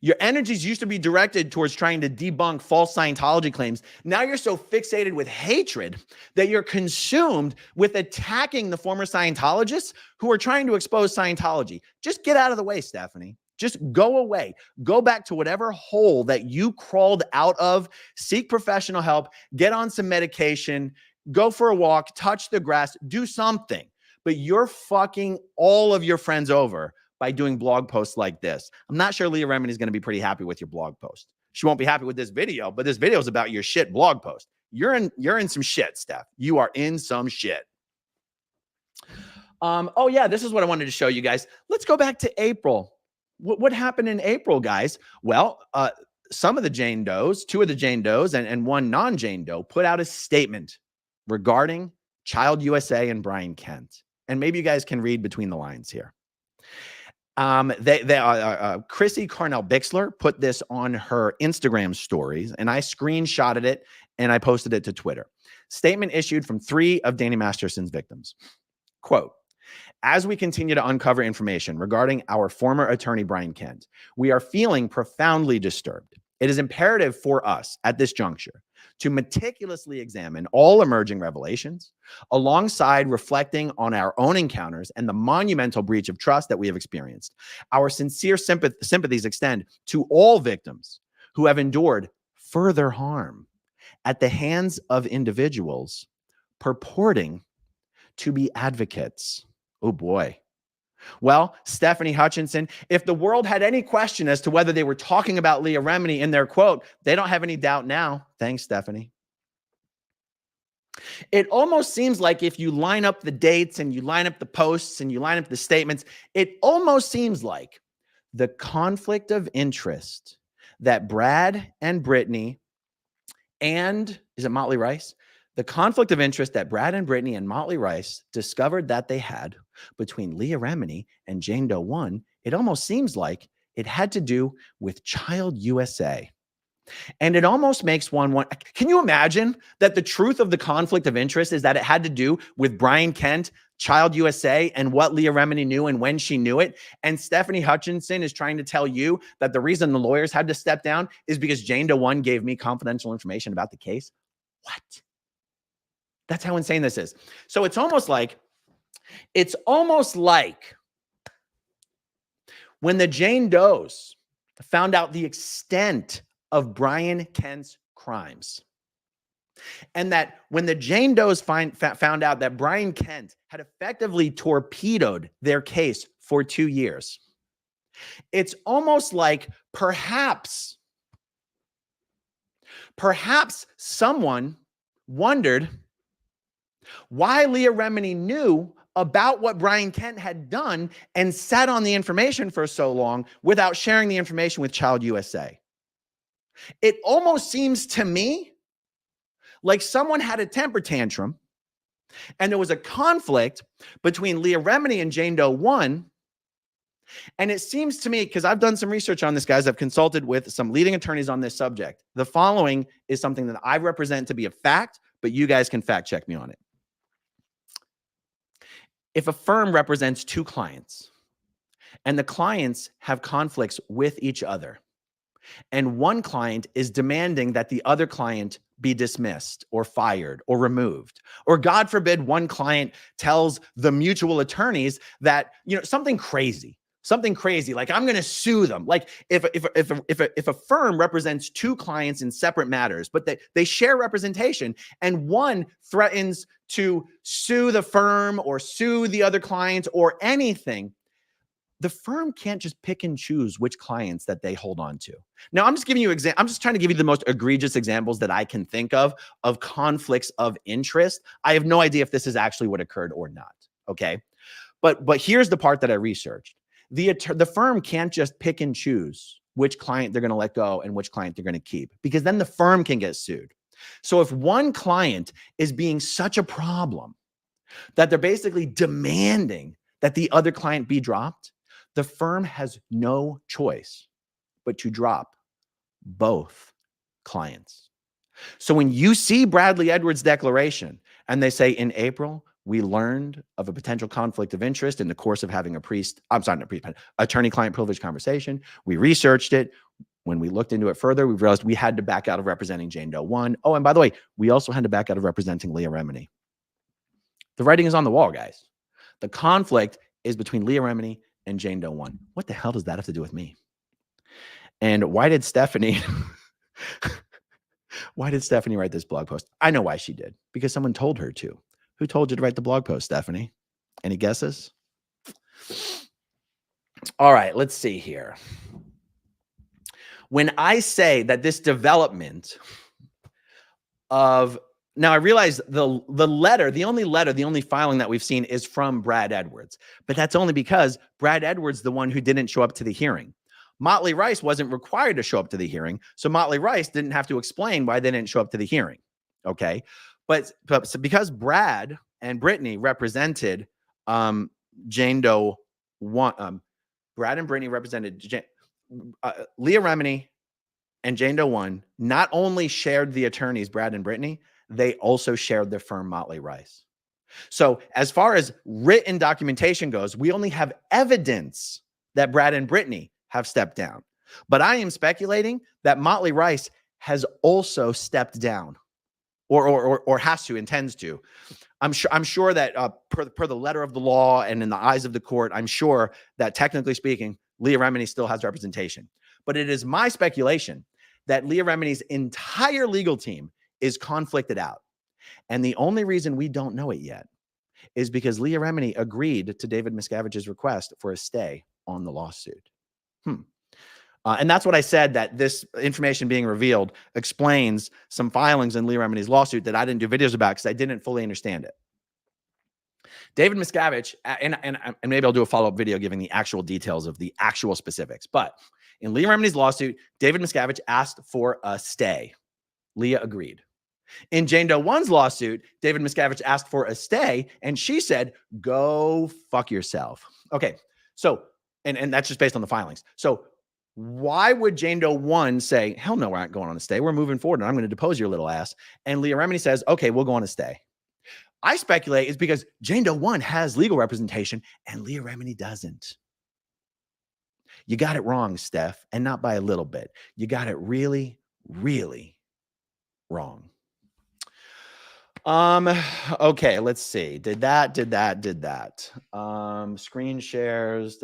Your energies used to be directed towards trying to debunk false Scientology claims. Now you're so fixated with hatred that you're consumed with attacking the former Scientologists who are trying to expose Scientology. Just get out of the way, Stefani. Just go away. Go back to whatever hole that you crawled out of. Seek professional help. Get on some medication. Go for a walk. Touch the grass. Do something. But you're fucking all of your friends over by doing blog posts like this. I'm not sure Leah Remini is going to be pretty happy with your blog post. She won't be happy with this video, but this video is about your shit blog post. You're in some shit, Steph. You are in some shit. Oh yeah, this is what I wanted to show you guys. Let's go back to April. What happened in April, guys? Well, some of the Jane Does, 2 of the Jane Does and 1 non-Jane Doe put out a statement regarding Child USA and Brian Kent. And maybe you guys can read between the lines here. Chrissy Carnell Bixler put this on her Instagram stories, and I screenshotted it and I posted it to Twitter. Statement issued from 3 of Danny Masterson's victims. Quote, as we continue to uncover information regarding our former attorney, Brian Kent, we are feeling profoundly disturbed. It is imperative for us at this juncture to meticulously examine all emerging revelations, alongside reflecting on our own encounters and the monumental breach of trust that we have experienced. Our sincere sympathies extend to all victims who have endured further harm at the hands of individuals purporting to be advocates. Oh boy. Well, Stefani Hutchinson, if the world had any question as to whether they were talking about Leah Remini in their quote, they don't have any doubt now. Thanks, Stefani. It almost seems like if you line up the dates and you line up the posts and you line up the statements, it almost seems like the conflict of interest that Brad and Brittany and, is it Motley Rice? The conflict of interest that Brad and Brittany and Motley Rice discovered that they had between Leah Remini and Jane Doe 1, it almost seems like it had to do with Child USA. And it almost makes one, can you imagine that the truth of the conflict of interest is that it had to do with Brian Kent, Child USA, and what Leah Remini knew and when she knew it? And Stefani Hutchinson is trying to tell you that the reason the lawyers had to step down is because Jane Doe 1 gave me confidential information about the case? What? That's how insane this is. So it's almost like when the Jane Does found out the extent of Brian Kent's crimes, and that when the Jane Does found out that Brian Kent had effectively torpedoed their case for 2 years, it's almost like perhaps someone wondered why Leah Remini knew about what Brian Kent had done and sat on the information for so long without sharing the information with Child USA. It almost seems to me like someone had a temper tantrum and there was a conflict between Leah Remini and Jane Doe 1. And it seems to me, because I've done some research on this, guys, I've consulted with some leading attorneys on this subject. The following is something that I represent to be a fact, but you guys can fact check me on it. If a firm represents 2 clients and the clients have conflicts with each other, and one client is demanding that the other client be dismissed or fired or removed, or God forbid, one client tells the mutual attorneys that, you know, something crazy, like I'm going to sue them. Like if a firm represents 2 clients in separate matters, but they share representation, and one threatens to sue the firm or sue the other client or anything, the firm can't just pick and choose which clients that they hold on to. Now, I'm just giving you I'm just trying to give you the most egregious examples that I can think of conflicts of interest. I have no idea if this is actually what occurred or not. Okay. But here's the part that I researched. The firm can't just pick and choose which client they're going to let go and which client they're going to keep, because then the firm can get sued. So if one client is being such a problem that they're basically demanding that the other client be dropped, the firm has no choice but to drop both clients. So when you see Bradley Edwards' declaration and they say in April, we learned of a potential conflict of interest in the course of having attorney-client privilege conversation. We researched it. When we looked into it further, we realized we had to back out of representing Jane Doe 1. Oh, and by the way, we also had to back out of representing Leah Remini. The writing is on the wall, guys. The conflict is between Leah Remini and Jane Doe 1. What the hell does that have to do with me? And why did Stefani write this blog post? I know why she did. Because someone told her to. Who told you to write the blog post, Stefani? Any guesses? All right, let's see here. When I say that this development of, now I realize the only filing that we've seen is from Brad Edwards, but that's only because Brad Edwards, the one who didn't show up to the hearing. Motley Rice wasn't required to show up to the hearing, so Motley Rice didn't have to explain why they didn't show up to the hearing. Okay, but because Brad and Brittany represented Jane Doe 1, Brad and Brittany represented Leah Remini and Jane Doe 1 not only shared the attorneys, Brad and Brittany, they also shared the firm Motley Rice. So as far as written documentation goes, we only have evidence that Brad and Brittany have stepped down. But I am speculating that Motley Rice has also stepped down, or has to, intends to. I'm sure that per the letter of the law and in the eyes of the court, I'm sure that technically speaking, Leah Remini still has representation. But it is my speculation that Leah Remini's entire legal team is conflicted out. And the only reason we don't know it yet is because Leah Remini agreed to David Miscavige's request for a stay on the lawsuit. And that's what I said, that this information being revealed explains some filings in Leah Remini's lawsuit that I didn't do videos about because I didn't fully understand it. David Miscavige, and maybe I'll do a follow-up video giving the actual details of the actual specifics, but in Leah Remini's lawsuit, David Miscavige asked for a stay. Leah agreed. In Jane Doe 1's lawsuit, David Miscavige asked for a stay, and she said, go fuck yourself. Okay, so, and that's just based on the filings. So why would Jane Doe 1 say, hell no, we're not going on a stay. We're moving forward, and I'm going to depose your little ass. And Leah Remini says, okay, we'll go on a stay. I speculate it's because Jane Doe 1 has legal representation, and Leah Remini doesn't. You got it wrong, Steph, and not by a little bit. You got it really, really wrong. Okay, let's see. Did that. Screen shares.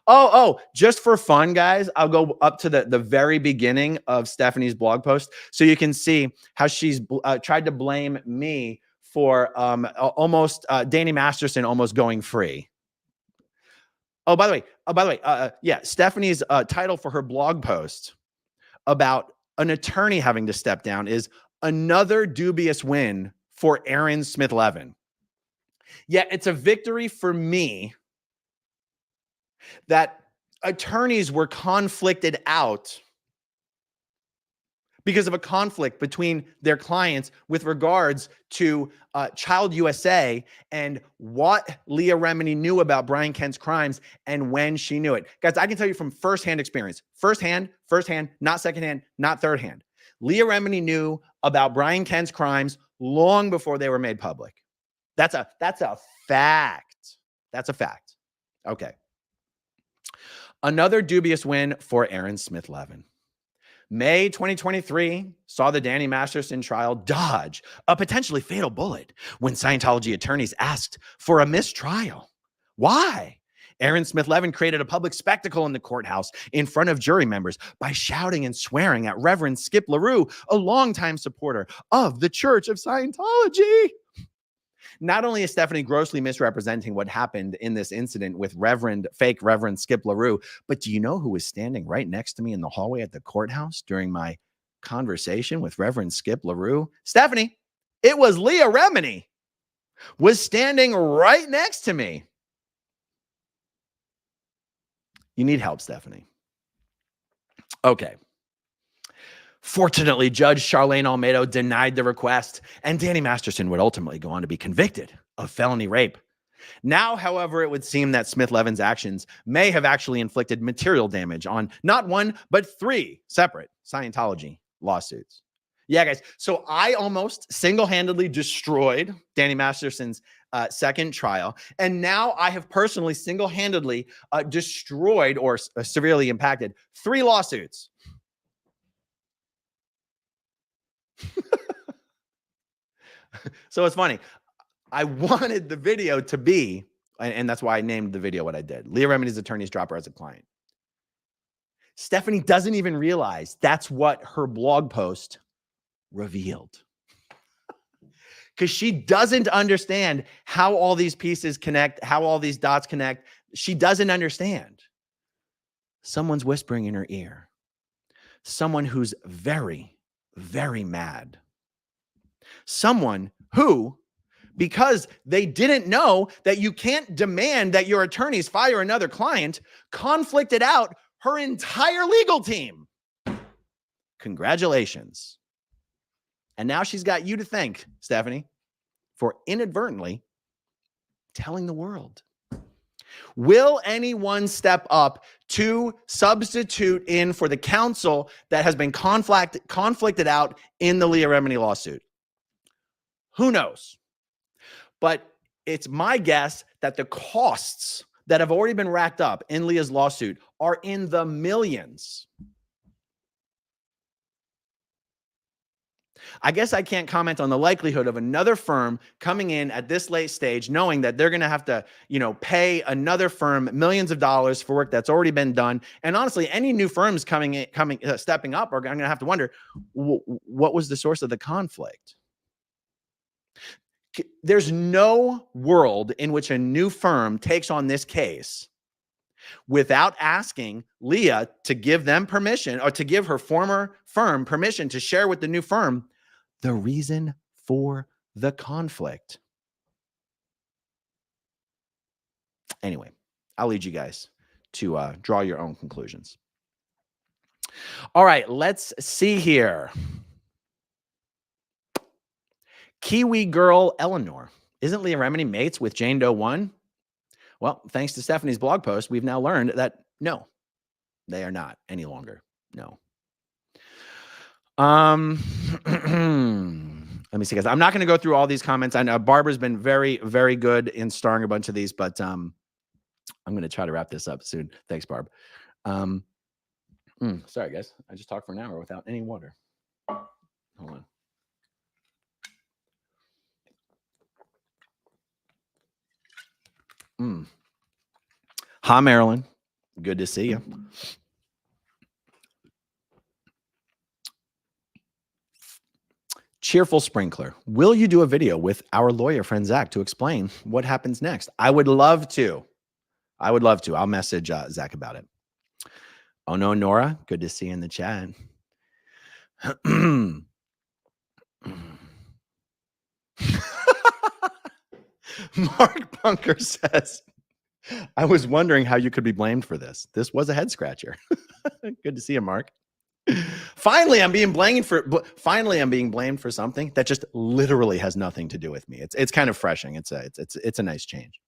Oh, just for fun, guys, I'll go up to the very beginning of Stefani's blog post so you can see how she's tried to blame me for almost Danny Masterson almost going free. Oh, by the way, yeah, Stefani's title for her blog post about an attorney having to step down is another dubious win for Asmithlevin. Yet it's a victory for me that attorneys were conflicted out because of a conflict between their clients with regards to Child USA and what Leah Remini knew about Brian Kent's crimes and when she knew it. Guys, I can tell you from firsthand experience, firsthand, not secondhand, not thirdhand. Leah Remini knew about Brian Kent's crimes long before they were made public. That's a fact. That's a fact. Okay. Another dubious win for Asmithlevin. May 2023 saw the Danny Masterson trial dodge a potentially fatal bullet when Scientology attorneys asked for a mistrial. Why? Asmithlevin created a public spectacle in the courthouse in front of jury members by shouting and swearing at Reverend Skip LaRue, a longtime supporter of the Church of Scientology. Not only is Stefani grossly misrepresenting what happened in this incident with fake Reverend Skip LaRue, but do you know who was standing right next to me in the hallway at the courthouse during my conversation with Reverend Skip LaRue? Stefani, it was Leah Remini, was standing right next to me. You need help, Stefani. Okay. Fortunately, Judge Charlene Almeida denied the request, and Danny Masterson would ultimately go on to be convicted of felony rape. Now, however, it would seem that Asmithlevin's actions may have actually inflicted material damage on not one, but 3 separate Scientology lawsuits. Yeah, guys. So I almost single-handedly destroyed Danny Masterson's second trial. And now I have personally single-handedly destroyed or severely impacted 3 lawsuits. So it's funny. I wanted the video to be, and that's why I named the video what I did. Leah Remini's attorneys drop her as a client. Stefani doesn't even realize that's what her blog post revealed. Because she doesn't understand how all these pieces connect, how all these dots connect. She doesn't understand. Someone's whispering in her ear. Someone who's very, very mad. Someone who, because they didn't know that you can't demand that your attorneys fire another client, conflicted out her entire legal team. Congratulations. And now she's got you to thank, Stefani, for inadvertently telling the world. Will anyone step up to substitute in for the counsel that has been conflicted out in the Leah Remini lawsuit? Who knows? But it's my guess that the costs that have already been racked up in Leah's lawsuit are in the millions. I guess I can't comment on the likelihood of another firm coming in at this late stage, knowing that they're going to have to, pay another firm millions of dollars for work that's already been done. And honestly, any new firms stepping up are going to have to wonder, what was the source of the conflict? There's no world in which a new firm takes on this case without asking Leah to give them permission, or to give her former firm permission to share with the new firm the reason for the conflict. Anyway, I'll lead you guys to draw your own conclusions. All right, let's see here. Kiwi girl Eleanor. Isn't Leah Remini mates with Jane Doe 1? Well, thanks to Stephanie's blog post, we've now learned that no, they are not any longer. No. Let me see, guys. I'm not going to go through all these comments. I know Barbara's been very, very good in starring a bunch of these, but I'm going to try to wrap this up soon. Thanks, Barb. Sorry, guys. I just talked for an hour without any water. Hold on. Hi, Marilyn. Good to see you. Cheerful Sprinkler. Will you do a video with our lawyer friend Zach to explain what happens next? I would love to. I'll message Zach about it. Oh no, Nora. Good to see you in the chat. Mark Bunker says, I was wondering how you could be blamed for this. This was a head scratcher. Good to see you, Mark. Finally, I'm being blamed for something that just literally has nothing to do with me. It's kind of refreshing. It's a nice change.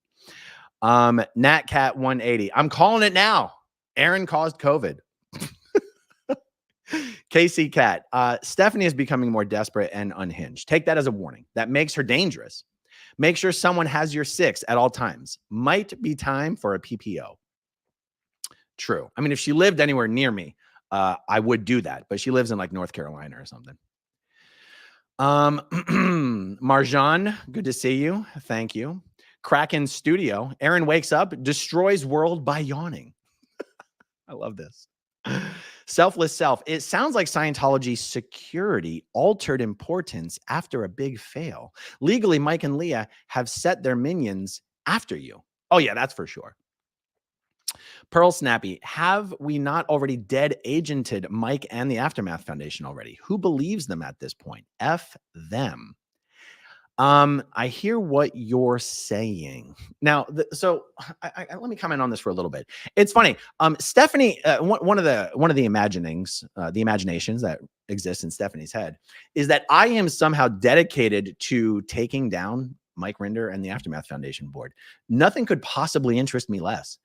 Natcat 180. I'm calling it now. Aaron caused COVID. KC Cat. Stefani is becoming more desperate and unhinged. Take that as a warning. That makes her dangerous. Make sure someone has your 6 at all times. Might be time for a PPO. True. I mean, if she lived anywhere near me, I would do that, but she lives in like North Carolina or something. Marjan, good to see you. Thank you. Kraken Studio. Aaron wakes up, destroys world by yawning. I love this. Selfless Self. It sounds like Scientology security altered importance after a big fail. Legally, Mike and Leah have set their minions after you. Oh yeah, that's for sure. Pearl Snappy, have we not already dead agented Mike and the Aftermath Foundation already? Who believes them at this point? F them. I hear what you're saying. Now, so let me comment on this for a little bit. It's funny. Stefani, one of the imaginations that exists in Stefani's head is that I am somehow dedicated to taking down Mike Rinder and the Aftermath Foundation board. Nothing could possibly interest me less.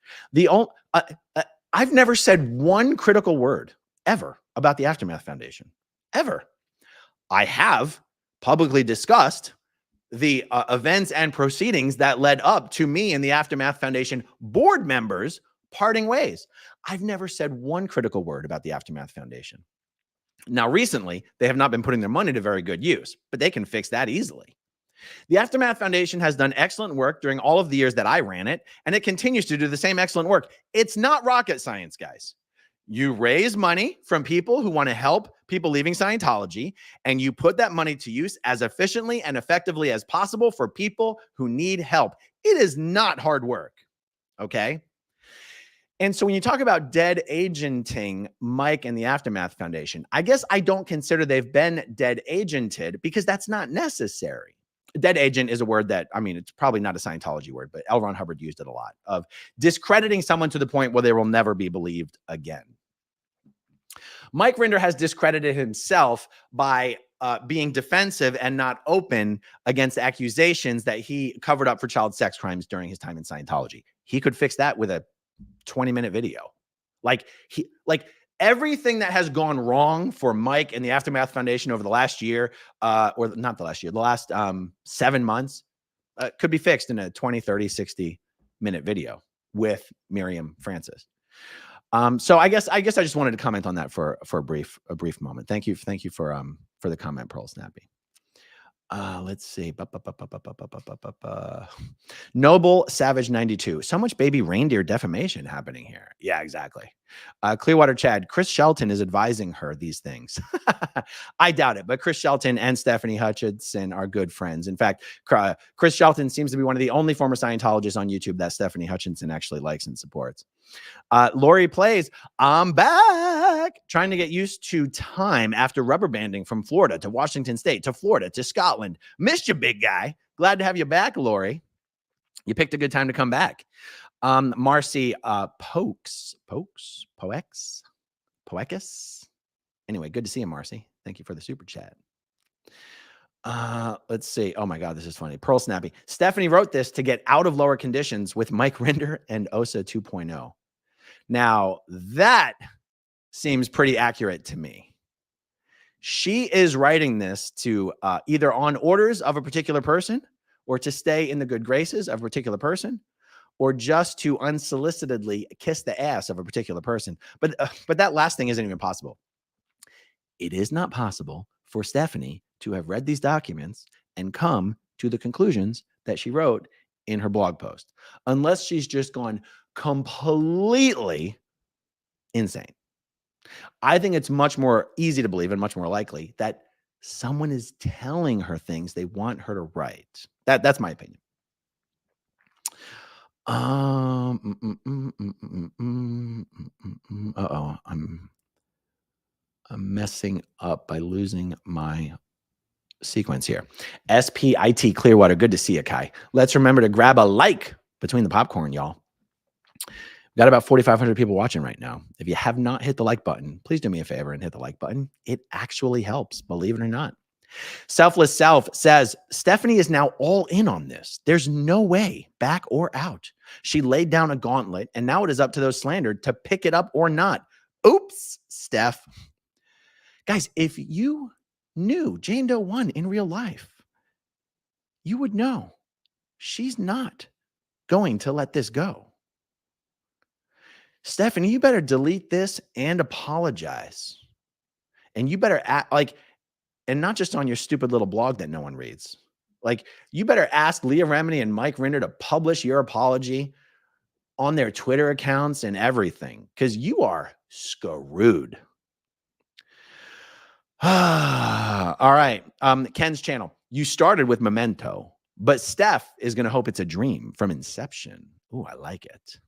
I've never said one critical word ever about the Aftermath Foundation, ever. I have publicly discussed the events and proceedings that led up to me and the Aftermath Foundation board members parting ways. I've never said one critical word about the Aftermath Foundation. Now, recently, they have not been putting their money to very good use, but they can fix that easily. The Aftermath Foundation has done excellent work during all of the years that I ran it, and it continues to do the same excellent work. It's not rocket science, guys. You raise money from people who want to help people leaving Scientology, and you put that money to use as efficiently and effectively as possible for people who need help. It is not hard work, okay? And so when you talk about dead agenting Mike and the Aftermath Foundation, I guess I don't consider they've been dead agented because that's not necessary. Dead agent is a word that, I mean, it's probably not a Scientology word, but L. Ron Hubbard used it a lot, of discrediting someone to the point where they will never be believed again. Mike Rinder has discredited himself by being defensive and not open against accusations that he covered up for child sex crimes during his time in Scientology. he could fix that with a 20-minute video. Like everything that has gone wrong for Mike and the Aftermath Foundation over the last year, or not the last year, the last 7 months, could be fixed in a 20, 30, 60-minute video with Miriam Francis. So I guess I just wanted to comment on that for a brief moment. Thank you for the comment, Pearl Snappy. Let's see. Noble Savage 92. So much baby reindeer defamation happening here. Yeah, exactly. Clearwater Chad. Chris Shelton is advising her these things. I doubt it, but Chris Shelton and Stefani Hutchinson are good friends. In fact, Chris Shelton seems to be one of the only former Scientologists on YouTube that Stefani Hutchinson actually likes and supports. Lori plays, I'm back, trying to get used to time after rubber banding from Florida to Washington State to Florida to Scotland. Missed you, big guy. Glad to have you back, Lori. You picked a good time to come back. Marcy Poex. Anyway, good to see you, Marcy. Thank you for the super chat. Let's see. Oh my God, this is funny. Pearl Snappy. Stefani wrote this to get out of lower conditions with Mike Rinder and OSA 2.0. Now, that seems pretty accurate to me. She is writing this to either on orders of a particular person or to stay in the good graces of a particular person or just to unsolicitedly kiss the ass of a particular person. But that last thing isn't even possible. It is not possible for Stefani to have read these documents and come to the conclusions that she wrote in her blog post, unless she's just gone completely insane. I think it's much more easy to believe and much more likely that someone is telling her things they want her to write. That's my opinion. Uh-oh, I'm messing up by losing my sequence here. SPIT Clearwater. Good to see you, Kai. Let's remember to grab a like between the popcorn, y'all. We've got about 4,500 people watching right now. If you have not hit the like button, please do me a favor and hit the like button. It actually helps, believe it or not. Selfless Self says, Stefani is now all in on this. There's no way back or out. She laid down a gauntlet, and now it is up to those slandered to pick it up or not. Oops, Steph. Guys, if you knew Jane Doe 1 in real life, you would know she's not going to let this go. Stefani, you better delete this and apologize. And you better act like, and not just on your stupid little blog that no one reads. Like, you better ask Leah Remini and Mike Rinder to publish your apology on their Twitter accounts and everything, because you are screwed. All right. Ken's channel. You started with Memento, but Steph is going to hope it's a dream from Inception. Ooh, I like it.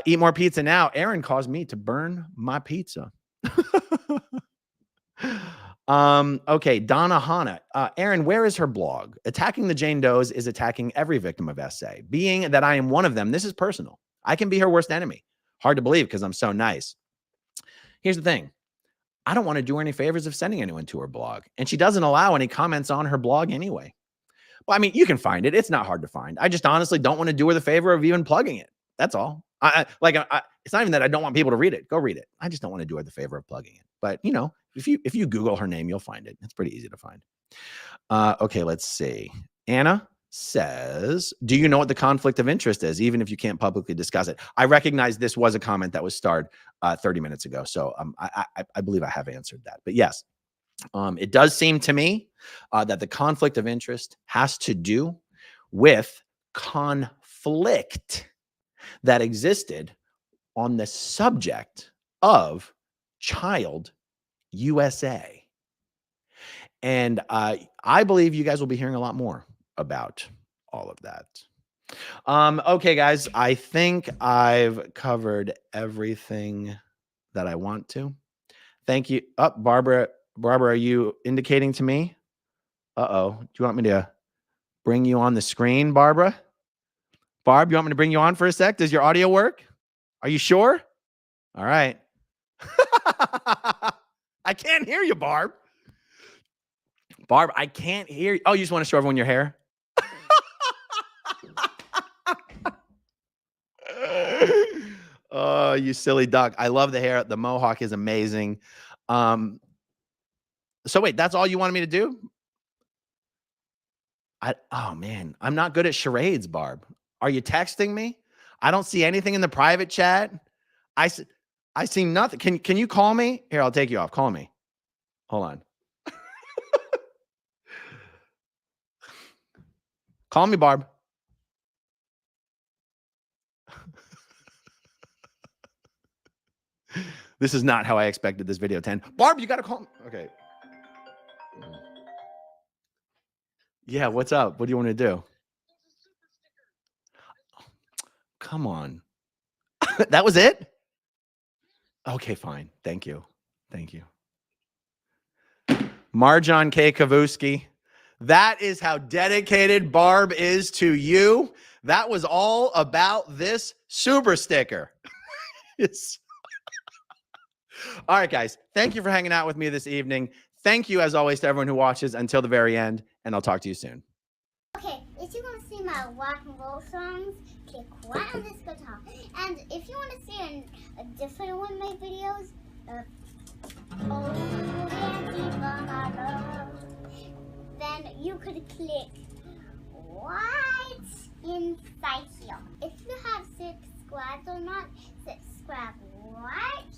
Eat more pizza now. Aaron caused me to burn my pizza. Okay, Donna Hanna. Aaron, where is her blog? Attacking the Jane Does is attacking every victim of SA. Being that I am one of them, this is personal. I can be her worst enemy. Hard to believe because I'm so nice. Here's the thing. I don't want to do her any favors of sending anyone to her blog. And she doesn't allow any comments on her blog anyway. Well, I mean, you can find it. It's not hard to find. I just honestly don't want to do her the favor of even plugging it. That's all. It's not even that I don't want people to read it. Go read it. I just don't want to do her the favor of plugging it. But, you know, if you Google her name, you'll find it. It's pretty easy to find. Okay, let's see. Anna says, do you know what the conflict of interest is, even if you can't publicly discuss it? I recognize this was a comment that was starred 30 minutes ago. So I believe I have answered that. But yes, it does seem to me that the conflict of interest has to do with conflict that existed on the subject of Child USA. And I believe you guys will be hearing a lot more about all of that. Okay, guys, I think I've covered everything that I want to. Thank you. Barbara, are you indicating to me? Uh-oh. Do you want me to bring you on the screen, Barbara? Barb, you want me to bring you on for a sec? Does your audio work? Are you sure? All right. I can't hear you, Barb. Barb, I can't hear you. Oh, you just want to show everyone your hair? Oh, you silly duck. I love the hair. The mohawk is amazing. So wait, that's all you wanted me to do? Oh man, I'm not good at charades, Barb. Are you texting me? I don't see anything in the private chat. I see nothing. Can you call me? Here, I'll take you off. Call me. Hold on. Call me, Barb. This is not how I expected this video to end. Barb, you got to call me. Okay. Yeah, what's up? What do you want to do? Come on. That was it? Okay, fine. Thank you. Thank you. Marjon K. Kavuski. That is how dedicated Barb is to you. That was all about this super sticker. All right, guys. Thank you for hanging out with me this evening. Thank you, as always, to everyone who watches until the very end, and I'll talk to you soon. Okay, if you want to see my rock and roll songs, click right on this guitar. And if you want to see a different one of my videos, then you could click right inside here. If you have subscribed or not, subscribe right